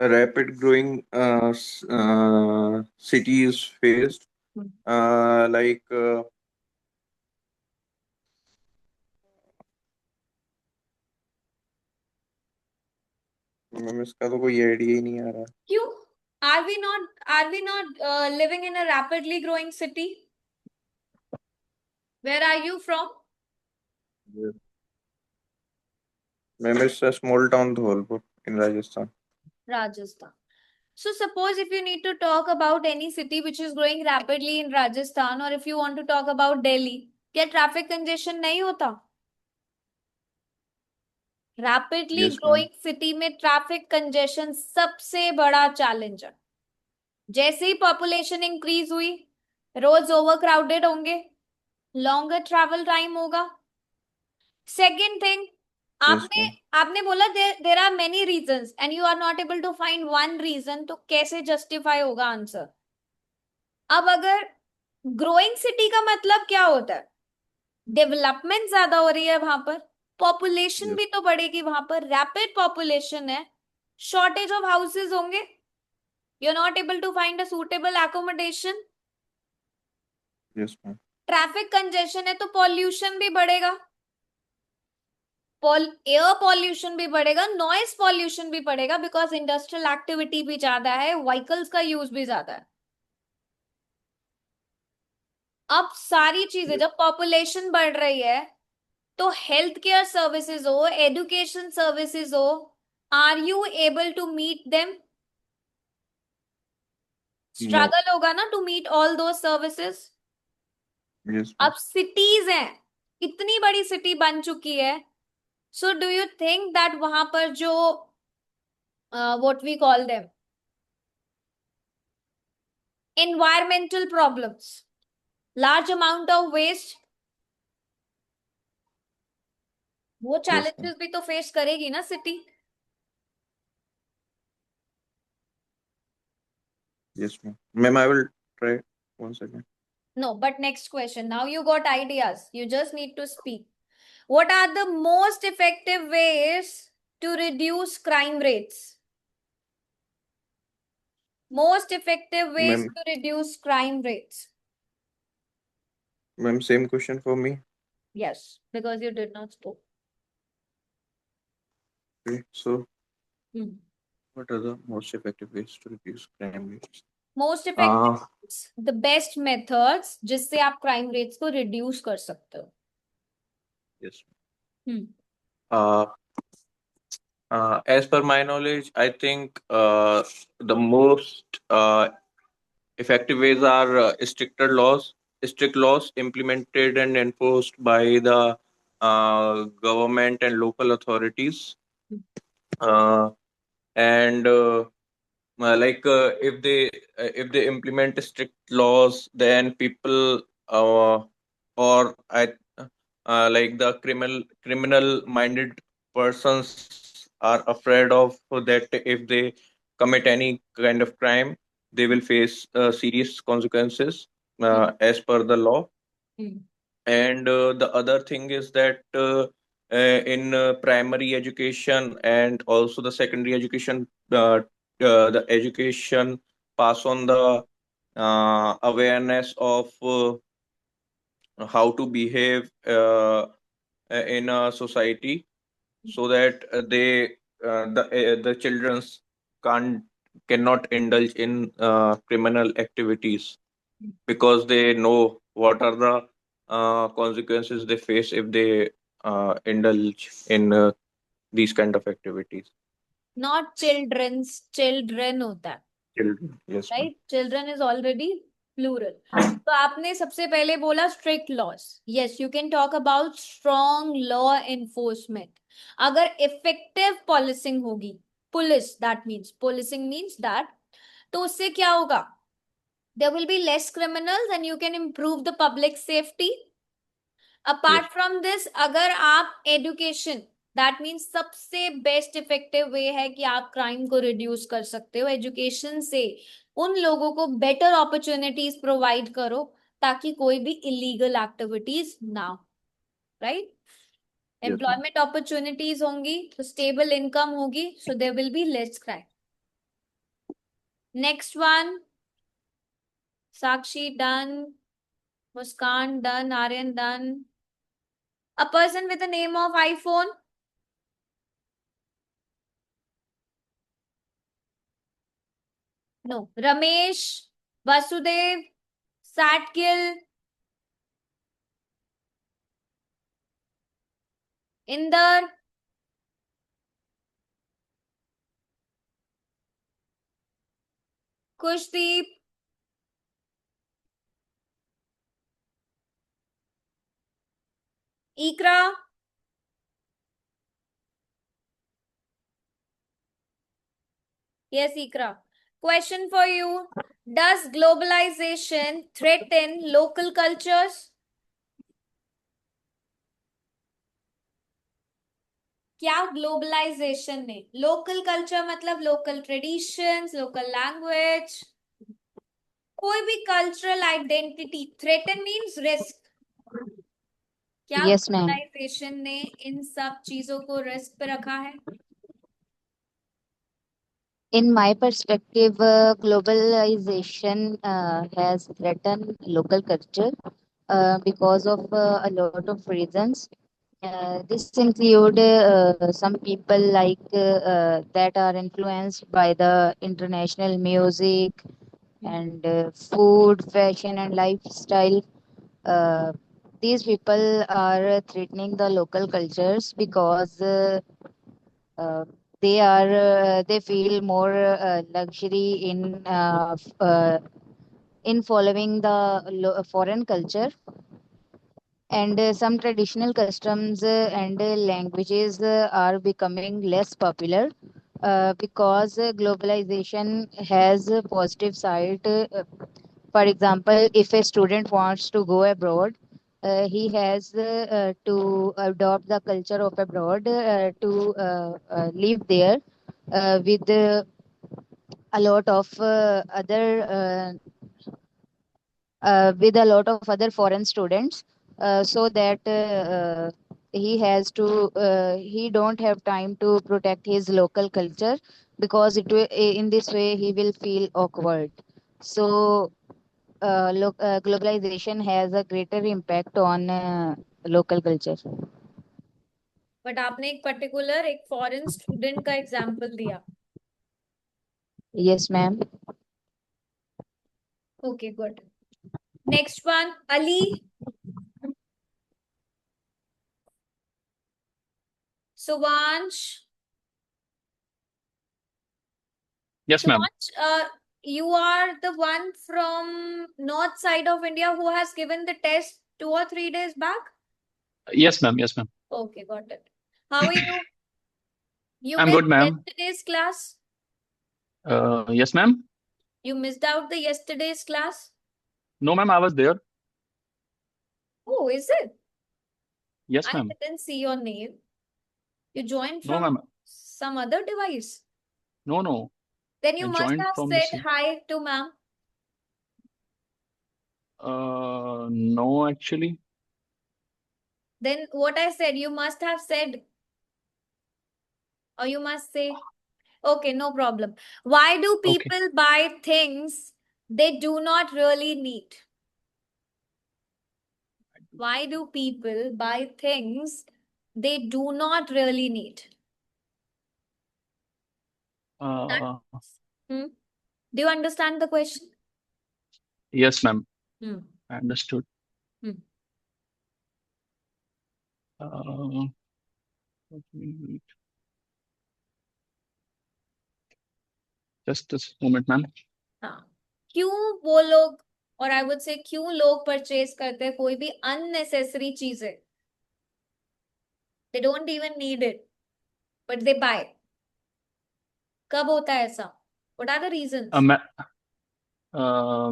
Rapid growing cities faced, like ma'am इसका तो कोई आइडिया ही नहीं आ रहा. क्यों? Are we not living in a rapidly growing city? Where are you from? Ma'am it's a small town Dhawalpur in Rajasthan. Rajasthan. So suppose if you need to talk about any city which is growing rapidly in Rajasthan, or if you want to talk about Delhi, क्या traffic congestion नहीं होता? Rapidly Yes, growing city में traffic congestion सबसे बड़ा challenge है. जैसे ही population increase हुई, roads overcrowded होंगे, longer travel time होगा. Second thing, आपने बोला there are many reasons and you are not able to find one reason, तो कैसे justify होगा आंसर? अब अगर ग्रोइंग सिटी का मतलब क्या होता है? डेवलपमेंट ज्यादा हो रही है वहां पर, पॉपुलेशन भी तो बढ़ेगी वहां पर, रैपिड पॉपुलेशन है, शॉर्टेज ऑफ हाउसेस होंगे, you are not able to find a suitable accommodation, traffic congestion है तो पॉल्यूशन भी बढ़ेगा, एयर पॉल्यूशन भी बढ़ेगा, नॉइज पॉल्यूशन भी बढ़ेगा, बिकॉज इंडस्ट्रियल एक्टिविटी भी ज्यादा है, व्हीकल्स का यूज भी ज्यादा है. अब सारी चीजें, जब पॉपुलेशन बढ़ रही है तो हेल्थ केयर सर्विसेज हो, एजुकेशन सर्विसेज हो, are you able to meet them? Struggle होगा ना to meet all those services. अब सिटीज हैं, इतनी बड़ी सिटी बन चुकी है, so do you think that वहां पर जो what we call them environmental problems, large amount of waste, वो challenges भी तो फेस करेगी ना city. Yes, ma'am. Ma'am, I will try one second. No, but next question. Now you got ideas. You just need to speak. What are the most effective ways to reduce crime rates? Most effective ways Ma'am, to reduce crime rates. ma'am, same question for me. Yes, because you did not spoke. Okay, so Hmm. what are the most effective ways to reduce crime rates? Most effective, Uh, the best methods जिससे आप crime rates को reduce कर सकते हो. yes. Hmm. Uh, as per my knowledge, I think the most effective ways are strict laws implemented and enforced by the government and local authorities. Uh, and if they implement strict laws, then people or I like the criminal minded persons are afraid of that if they commit any kind of crime, they will face serious consequences as per the law. Hmm. And the other thing is that in primary education and also the secondary education, the education pass on the awareness of how to behave in a society, so that the childrens can't cannot indulge in criminal activities, because they know what are the consequences they face if they indulge in these kind of activities. Not children's, children होता है, Children, yes, ma'am. Right. Children is already plural. तो आपने सबसे पहले बोला strict laws. Yes, you can talk about strong law enforcement. अगर effective policing होगी, police, that means policing means that, तो उससे क्या होगा? there will be less criminals and you can improve the public safety. Apart from this, अगर आप education, that means सबसे best effective way है कि आप क्राइम को रिड्यूस कर सकते हो एजुकेशन से. उन लोगों को बेटर अपॉर्चुनिटीज प्रोवाइड करो ताकि कोई भी इलीगल एक्टिविटीज ना हो, राइट. एम्प्लॉयमेंट अपॉर्चुनिटीज होंगी तो स्टेबल इनकम होगी, so there will be less crime. Next one, Sakshi done, Muskan done, Aryan done. A person with the name of iPhone. No. Ramesh, Vasudev, Satkil, Inder, Kushdeep, Ikra, yes, Ikra. Question for you. Does globalization threaten local cultures? क्या globalisation ने, local culture मतलब local traditions, local language, कोई भी cultural identity, threaten means risk. क्या Yes, ma'am. Globalisation ने इन सब चीजों को रिस्क पे रखा है? In my perspective, globalization has threatened local culture because of a lot of reasons. This include some people that are influenced by the international music and food, fashion, and lifestyle. Uh, these people are threatening the local cultures because uh, they feel more luxury in following the foreign culture, and some traditional customs and languages are becoming less popular because globalization has a positive side. For example, if a student wants to go abroad, he has to adopt the culture of abroad to live there with a lot of with a lot of other foreign students, so that he don't have time to protect his local culture, because in this way he will feel awkward. So globalization has a greater impact on local culture. But आपने एक particular एक foreign student का example दिया. Yes, ma'am. Okay, good. Next one, Ali. Suvansh. Yes, ma'am. Suvansh, you are the one from north side of India who has given the test 2 or 3 days back? Yes, ma'am. Yes, ma'am. Okay, got it. How are you? You I'm missed good, ma'am. yesterday's class? Yes, ma'am. You missed out the yesterday's class? No, ma'am, I was there. Oh, is it? Yes, I ma'am. didn't see your name. You joined No, from ma'am. some other device. No, no. Then you I must joined have from the said same. hi to ma'am. No, actually. Then what I said, you must have said, or you must say. Okay, no problem. Why do Okay. people buy things they do not really need? Why do people buy things they do not really need? Uh, Hmm? Do you understand the question? yes, ma'am. Hmm. I understood. Hmm. Let me read. Just a moment, ma'am. हाँ. क्यों वो लोग और I would say क्यों लोग purchase करते हैं कोई भी अननेसेसरी चीजें? They don't even need it but they buy. कब होता है ऐसा? What are the reasons?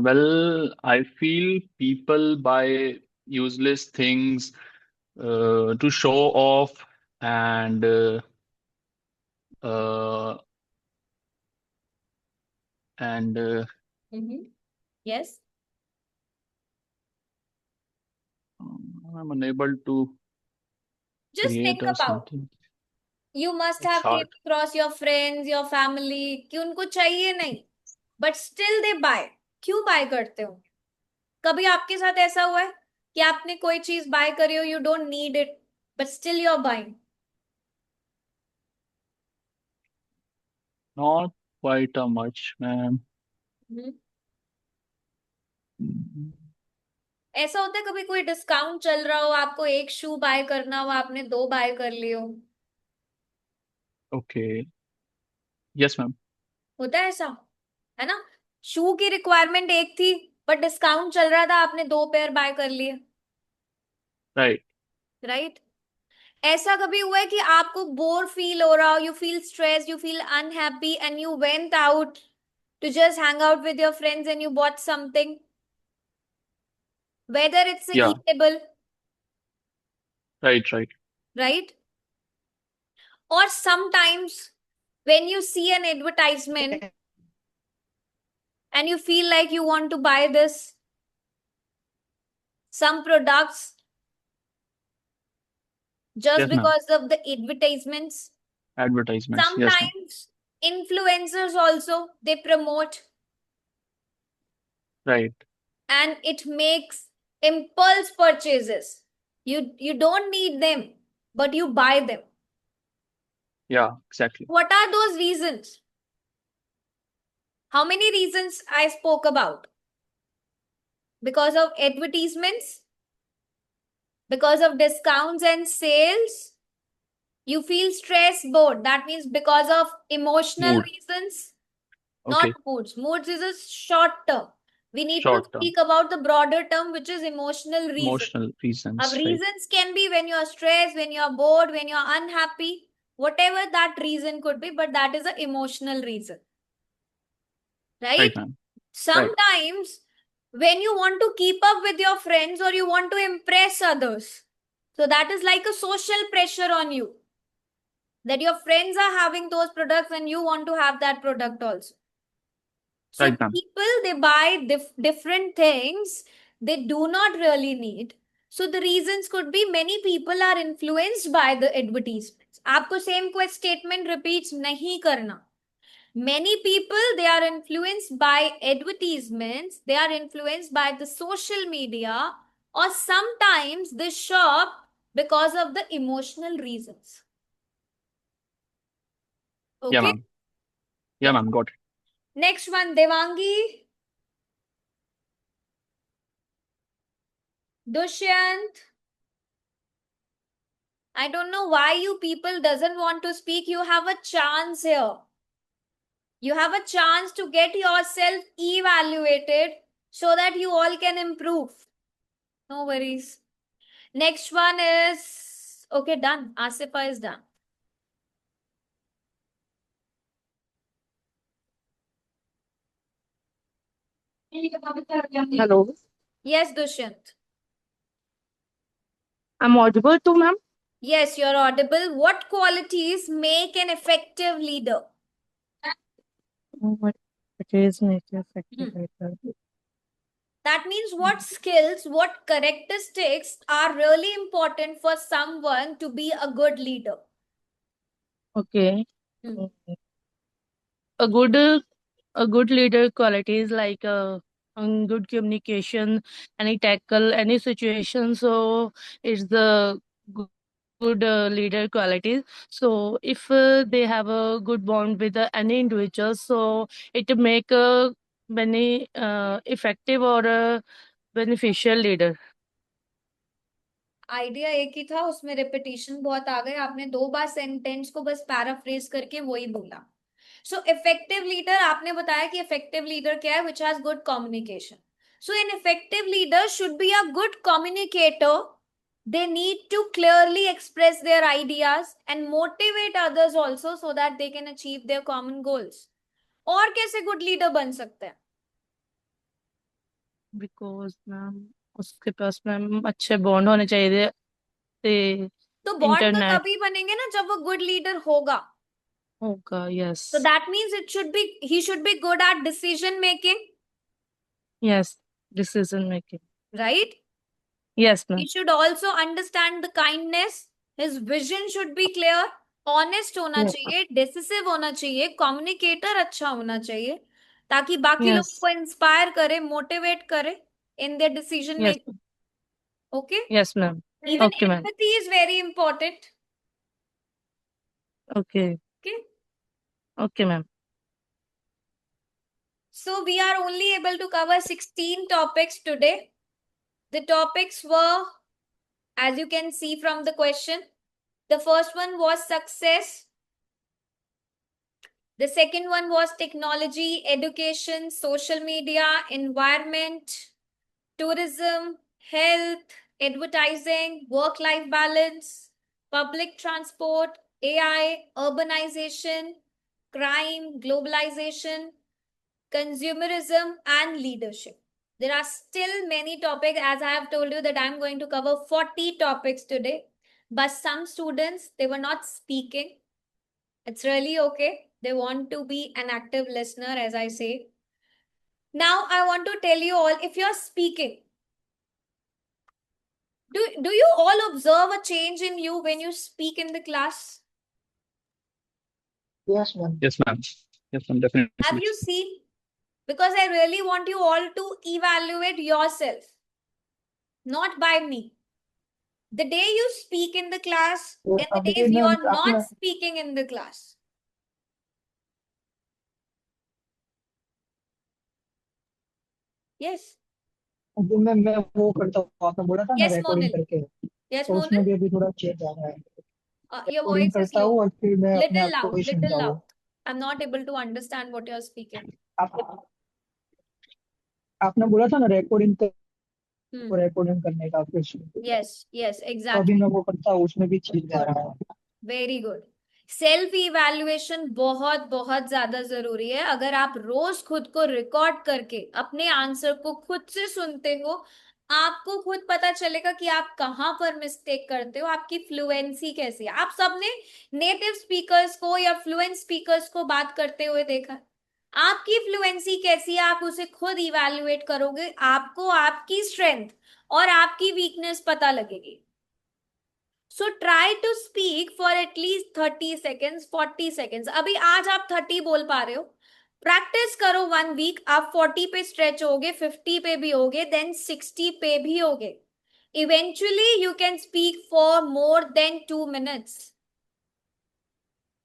Well, I feel people buy useless things to show off and uh, and Yes. I'm unable to Just create think about. something. You must It's have came hard. across your friends, your family कि उनको चाहिए नहीं, but still they buy. क्यों buy करते हो? कभी आपके साथ ऐसा हुआ है कि आपने कोई चीज buy करी हो, you don't need it, but still you're buying? Not quite a much, ma'am. ऐसा होता है कभी कोई डिस्काउंट चल रहा हो, आपको एक शू बाय करना हो, आपने 2 बाय कर लियो? Okay. Yes, ma'am. होता है ऐसा, है ना? शू की रिक्वायरमेंट एक थी बट डिस्काउंट चल रहा था, आपने 2 पेयर बाय कर लिए. Right. राइट? ऐसा कभी हुआ है कि आपको बोर फील हो रहा हो, you feel stress, you feel unhappy and you went out to just hang out with your friends and you bought something, whether it's Yeah. eatable, Right. right? Or sometimes when you see an advertisement and you feel like you want to buy this, some products, just Yes, ma'am. because of the advertisements. Advertisements. Yes, ma'am. Sometimes influencers also, they promote Right. and it makes impulse purchases. You don't need them, but you buy them. Yeah, exactly. What are those reasons? How many reasons I spoke about? Because of advertisements, because of discounts and sales, you feel stressed, bored. That means because of emotional Mood. reasons, Okay. not moods. Moods is a short term. We need Short to term. speak about the broader term, which is emotional reasons. Emotional reasons. Now, Right. reasons can be when you're stressed, when you're bored, when you're unhappy, whatever that reason could be, but that is an emotional reason. Right, Right? ma'am. Sometimes when you want to keep up with your friends or you want to impress others, so that is like a social pressure on you, that your friends are having those products and you want to have that product also. So Right, ma'am. people, they buy different things they do not really need. So the reasons could be many people are influenced by the advertisements. आपको same statement repeats नहीं करना. Many people, they are influenced by advertisements, they are influenced by the social media, or sometimes the shop because of the emotional reasons. Yeah, Okay. ma'am. Yeah, ma'am. Got it. Next one, Devangi. Dushyant. I don't know why you people doesn't want to speak. You have a chance here. You have a chance to get yourself evaluated so that you all can improve. No worries. Next one is, okay, done. Asifa is done. Hello, Yes, Dushyant. I'm audible to ma'am? Yes, you're audible. What qualities make an effective leader? What it is make effective leader. That means what skills, what characteristics are really important for someone to be a good leader? Okay. Hmm. A good leader qualities like good communication, any tackle any situation. So it's the good leader qualities. So if they have a good bond with any individual, so it make a many effective or a beneficial leader. Idea एक ही था, उसमें repetition बहुत आ गए. आपने 2 बार sentence को बस paraphrase करके वही बोला. सो इफेक्टिव लीडर, आपने बताया कि इफेक्टिव लीडर क्या है? Which has good communication. So an effective leader should be a good communicator. They need to clearly express their ideas and motivate others also so that they can achieve their common goals. और कैसे good leader बन सकते हैं? Because ma'am उसके पास ma'am अच्छे bond होने चाहिए. तो बॉन्ड तो इंटरनेट तभी बनेंगे ना जब वो गुड लीडर होगा. होगा. Yes. So that means he should be good at decision making, Yes, decision making. right? Yes, ma'am. He should also understand the kindness. His vision should be clear. Honest होना Yes. चाहिए, decisive होना चाहिए, communicator अच्छा होना चाहिए, ताकि बाकी Yes. लोगों को इंस्पायर करे, मोटिवेट करे in their decision Yes. making. Okay? Yes, ma'am. Even Okay, ma'am. empathy is very important. Okay. Okay? Okay, ma'am. So we are only able to cover 16 topics today. The topics were, as you can see from the question, the first one was success. The second one was technology, education, social media, environment, tourism, health, advertising, work-life balance, public transport, AI, urbanization, crime, globalization, consumerism, and leadership. There are still many topics. As I have told you that I'm going to cover 40 topics today. But some students, they were not speaking. It's really okay. They want to be an active listener, as I say. Now, I want to tell you all, if you're speaking, do you all observe a change in you when you speak in the class? Yes, ma'am. Yes, ma'am. Yes, ma'am. Definitely. Have you seen? Because I really want you all to evaluate yourself, not by me. The day you speak in the class and the अभी days you मैं are not अपना speaking in the class. Yes. अभी मैं वो करता हूँ, आपने बोला था ना Yes, रिकॉर्डिंग Monil. करके, Yes, तो उसमें Monil. भी अभी थोड़ा चेंज आ रहा है. Your रिकॉर्डिंग voice is करता हूँ low. और फिर मैं अपने Little आप को loud, ही little सुनता हूँ. loud. I'm not able to understand what you're speaking. आपने बोला था ना रिकॉर्डिंग Hmm. रिकॉर्डिंग करने का फिर Yes, yes, तो अभी exactly. मैं वो करता हूँ, उसमें भी चेंज आ रहा है. Very good. सेल्फ इवैल्यूएशन बहुत बहुत ज्यादा जरूरी है. अगर आप रोज खुद को रिकॉर्ड करके अपने आंसर को खुद से सुनते हो, आपको खुद पता चलेगा कि आप कहाँ पर मिस्टेक करते हो, आपकी फ्लुएंसी कैसी है. आप सबने नेटिव स्पीकर्स को या फ्लुएंट स्पीकर्स को बात करते हुए देखा. आपकी फ्लुएंसी कैसी है, आप उसे खुद इवैल्यूएट करोगे, आपको आपकी स्ट्रेंथ और आपकी वीकनेस पता लगेगी. So try to speak for at least 30 seconds, 40 seconds. अभी आज आप 30 बोल पा रहे हो, प्रैक्टिस करो 1 वीक, आप 40 पे स्ट्रेच होगे, 50 पे भी होगे, देन 60 पे भी होगे. Eventually you can speak for more than 2 minutes.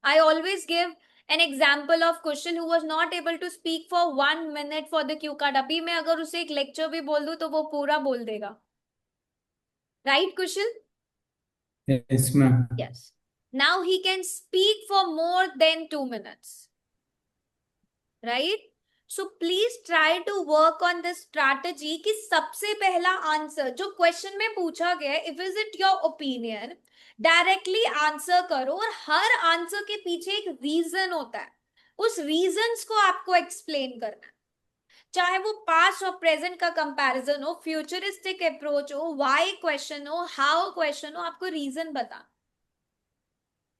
I always give an example of Kushal who was not able to speak for 1 minute for the cue card. अभी मैं अगर उसे एक लेक्चर भी बोल दूं तो वो पूरा बोल देगा. Right, Kushal? Yes, ma'am. Yes. Now he can speak for more than 2 minutes. Right? So please try to work on this strategy कि सबसे पहला आंसर जो क्वेश्चन में पूछा गया है, if is it your opinion, directly answer करो और हर आंसर के पीछे एक रीजन होता है. उस रीजंस को आपको एक्सप्लेन करना है. चाहे वो पास्ट और प्रेजेंट का कंपैरिजन हो, फ्यूचरिस्टिक अप्रोच हो, व्हाई क्वेश्चन हो, हाउ क्वेश्चन हो, आपको रीजन बता.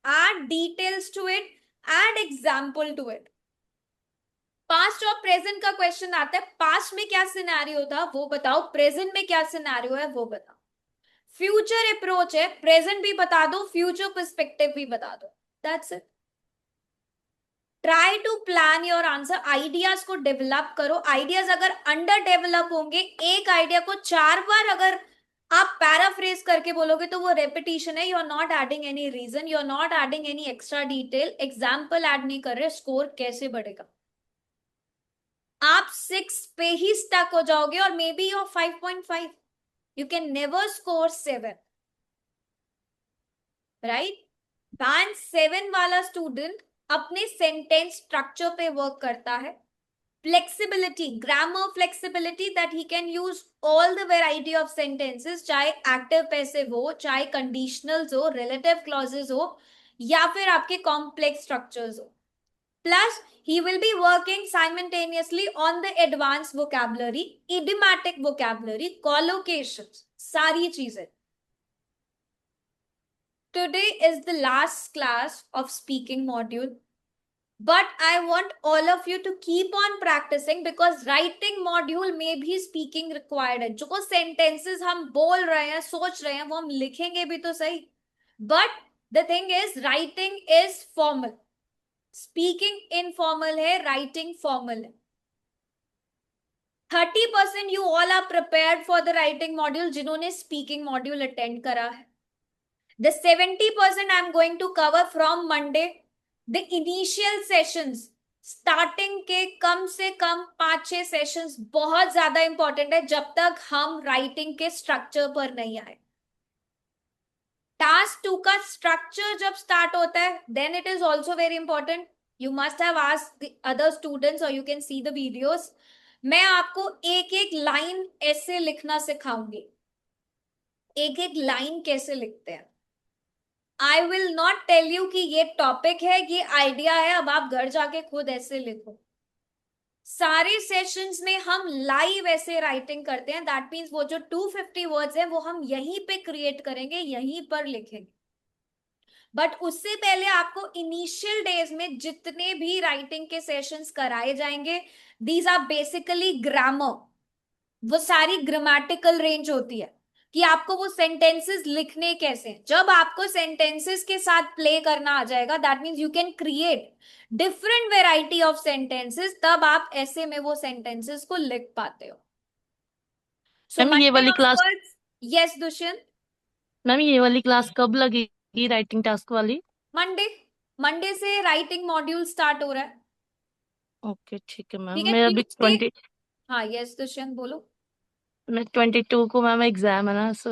Add details to it, add example to it. Past और प्रेजेंट का क्वेश्चन आता है, पास्ट में क्या सिनेरियो था वो बताओ, प्रेजेंट में क्या सिनेरियो है वो बताओ. फ्यूचर अप्रोच है, प्रेजेंट भी बता दो, फ्यूचर पर्सपेक्टिव भी बता दो. That's it. Try to plan your answer. Ideas को डेवलप करो. आइडियाज अगर अंडर डेवलप होंगे, एक आइडिया को 4 बार अगर आप पैराफ्रेज करके बोलोगे तो वो रेपिटेशन है. You are not adding any reason, you are not adding any extra detail, example add नहीं कर रहे. स्कोर कैसे बढ़ेगा? आप 6 पे ही स्टक हो जाओगे और may be your 5.5. You can never score 7. Right? Band 7 वाला स्टूडेंट अपने सेंटेंस स्ट्रक्चर पे वर्क करता है. Flexibility, grammar flexibility, that he can use all the variety of sentences, चाहे एक्टिव पैसिव हो, चाहे कंडीशनल्स हो, रिलेटिव क्लॉजेस हो, या फिर आपके कॉम्प्लेक्स स्ट्रक्चर्स हो. Plus, he will be working simultaneously on the advanced vocabulary, idiomatic vocabulary, collocations, सारी चीजें. Today is the last class of speaking module, but I want all of you to keep on practicing because writing module में भी speaking required है. जो sentences हम बोल रहे हैं, सोच रहे हैं, वो हम लिखेंगे भी तो सही. But the thing is, writing is formal. Speaking informal है, राइटिंग फॉर्मल है. 30% you all are prepared for the writing module जिन्होंने स्पीकिंग मॉड्यूल अटेंड करा है. The 70% I am going to cover from Monday. The initial sessions, starting के कम से कम 5-6 sessions बहुत ज्यादा इंपॉर्टेंट है जब तक हम राइटिंग के स्ट्रक्चर पर नहीं आए. टास्क 2 का स्ट्रक्चर जब स्टार्ट होता है, then it is also very important. You must have asked the other students और you can see the videos. मैं आपको एक एक लाइन ऐसे लिखना सिखाऊंगी. एक एक लाइन कैसे लिखते हैं. I will not tell you कि ये टॉपिक है, ये आइडिया है, अब आप घर जाके खुद ऐसे लिखो. सारे सेशंस में हम लाइव ऐसे राइटिंग करते हैं. दैट मीन्स वो जो 250 वर्ड्स हैं वो हम यहीं पे क्रिएट करेंगे, यहीं पर लिखेंगे. बट उससे पहले आपको इनिशियल डेज में जितने भी राइटिंग के सेशंस कराए जाएंगे, दीज आर बेसिकली ग्रामर. वो सारी ग्रामेटिकल रेंज होती है कि आपको वो सेंटेंसेस लिखने कैसे. जब आपको सेंटेंसेस के साथ प्ले करना आ जाएगा, that means you can create different variety of sentences, तब आप ऐसे में वो सेंटेंसेस को लिख पाते हो. सो मैम ये वाली क्लास यस दुष्यंत, मैम ये वाली क्लास कब लगेगी, राइटिंग टास्क वाली? मंडे से राइटिंग मॉड्यूल स्टार्ट हो रहा है. ओके ठीक है मैम. ठीक है, मैं अभी 20 हाँ यस दुष्यंत बोलो. मैं 22 को मैम एग्जाम है ना, सो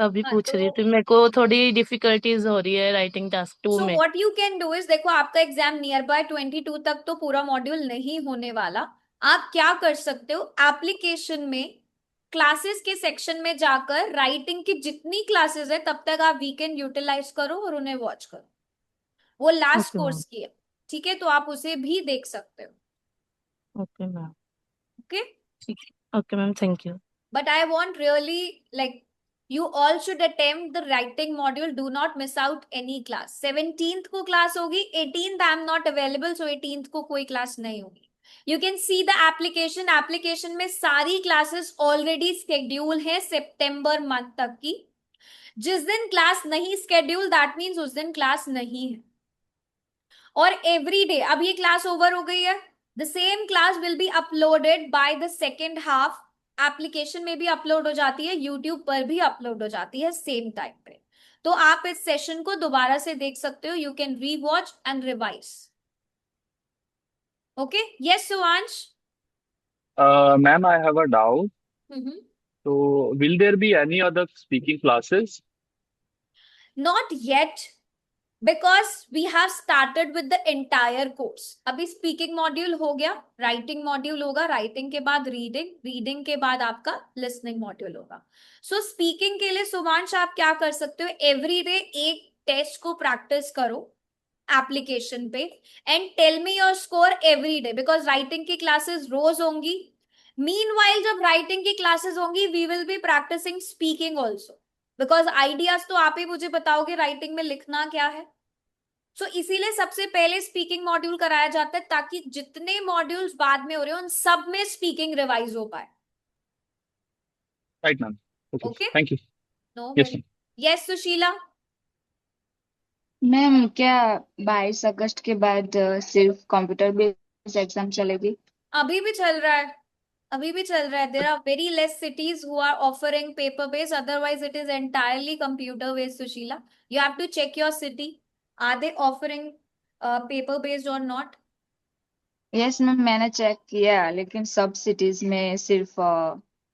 अभी हाँ, पूछ रही तो थी. मेरे को थोड़ी डिफिकल्टीज हो रही है राइटिंग टास्क 2 सो में. What you can do is, देखो आपका एग्जाम नियर बाय 22 तक तो पूरा मॉड्यूल नहीं होने वाला. आप क्या कर सकते हो, एप्लीकेशन में क्लासेस के सेक्शन में जाकर राइटिंग की जितनी क्लासेस है तब तक आप वीकेंड यूटिलाइज करो और उन्हें वॉच करो. वो लास्ट ओके कोर्स मैम. की है, ठीक है, तो आप उसे भी देख सकते हो. Okay ma'am. ओके, ठीक है. Okay ma'am, thank you. but I want really like you all should attempt the writing module. Do not miss out any class. 17th को क्लास होगी, 18th I am not available, so 18th को कोई class नहीं होगी. You can see the application. Application में सारी classes already schedule है सितंबर month तक की. जिस दिन क्लास नहीं स्केड्यूल, दैट मीन्स उस दिन क्लास नहीं है. और एवरी डे, अब ये क्लास ओवर हो गई है, the same class will be uploaded by the second half application में भी अपलोड हो जाती है, यूट्यूब पर भी अपलोड हो जाती है सेम टाइम पे। तो आप इस सेशन को दोबारा से देख सकते हो, you can rewatch and revise. Okay, yes Suvansh. Ma'am, I have a doubt. Mm-hmm. So, will there be any other speaking classes? Not yet, because we have started with the entire course. अभी speaking module हो गया, writing module होगा, writing के बाद reading, reading के बाद आपका listening module होगा। सो स्पीकिंग के लिए सुवांश आप क्या कर सकते हो, एवरी डे एक टेस्ट को प्रैक्टिस करो एप्लीकेशन पे and tell me your score every day, because writing की क्लासेस रोज होंगी। मीनवाइल जब राइटिंग की क्लासेस होंगी we will be practising speaking also, because ideas तो आप ही मुझे बताओगे राइटिंग में लिखना क्या है। सो इसीलिए सबसे पहले स्पीकिंग मॉड्यूल कराया जाता है, ताकि जितने मॉड्यूल्स बाद में हो रहे हो उन सब में स्पीकिंग रिवाइज हो पाए। Right, ma'am. Okay. Okay. Thank you. No Yes, worry. ma'am. Yes Sushila. Ma'am क्या 22 अगस्त के बाद सिर्फ कंप्यूटर बेस्ड एग्जाम चलेगी? अभी भी चल रहा है, अभी भी चल रहा है। There are very less cities who are offering paper based, otherwise it is entirely computer based, Sushila. You have to check your city, are they offering paper based or not? Yes ma'am, मैंने check किया लेकिन सब cities में सिर्फ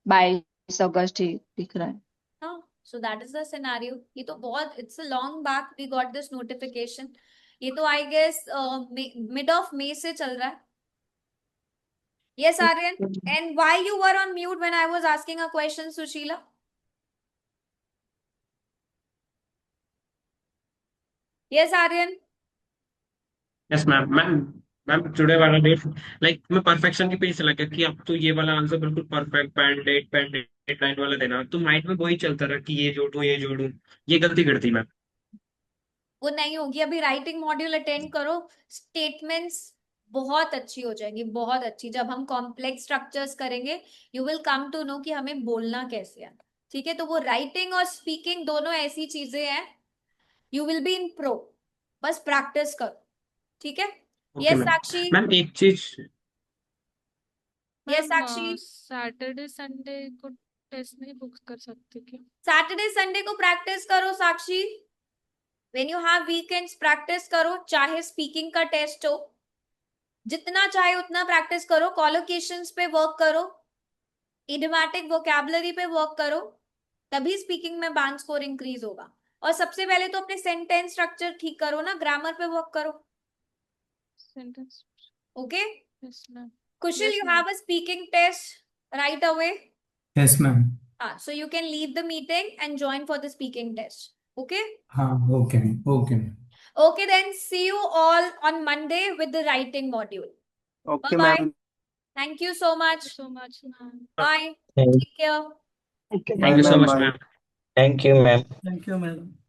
22 अगस्त ही दिख रहा है। हाँ, so that is the scenario। ये तो बहुत, it's a long back we got this notification। ये तो I guess mid of May से चल रहा है। Yes, Aryan. And why you were on mute when I was asking a question, Sushila? Yes, Aryan. Yes ma'am. Ma'am ma'am today वाला date like मैं perfection के पीछे चला गया कि अब तो ये वाला आंसर बिल्कुल परफेक्ट पैन डेट लाइन वाला देना, तो माइंड में वही चलता रहा कि ये जोड़ूं ये जोड़ूं, ये गलती करती मैम। वो नहीं होगी, अभी राइटिंग मॉड्यूल अटेंड करो, स्टेटमेंट्स बहुत अच्छी हो जाएंगी, बहुत अच्छी। जब हम कॉम्प्लेक्स स्ट्रक्चर्स करेंगे you will come to know कि हमें बोलना कैसे है। ठीक है, तो वो राइटिंग और स्पीकिंग दोनों ऐसी चीजें हैं, you will be in pro, बस प्रैक्टिस करो। ठीक है। Okay yes ma'am. Sakshi. Ma'am एक चीज, यस साक्षी। सैटरडे संडे को टेस्ट नहीं बुक कर सकते क्या? सैटरडे संडे को प्रैक्टिस करो Sakshi, when you have weekends practice करो, चाहे स्पीकिंग का टेस्ट हो, जितना चाहे उतना प्रैक्टिस करो, कॉलोकेशंस पे वर्क करो, इडियोमैटिक वोकैबुलरी पे वर्क करो, तभी स्पीकिंग में बैंड स्कोर इंक्रीज होगा। और सबसे पहले तो अपने सेंटेंस स्ट्रक्चर ठीक करो ना, ग्रामर पे वर्क करो। Sentence. Okay yes ma'am. Kusal, Yes, you ma'am. have a speaking test right away. Yes, ma'am. So you can leave the meeting and join for the speaking test. Okay. Okay, ma'am. Okay, ma'am. Okay, then see you all on Monday with the writing module. Okay, Bye bye. ma'am. Thank you so much. So much, ma'am. Bye. Thank Take care. Okay, thank you so ma'am. Much Bye. Ma'am. thank you, ma'am. Thank you, madam.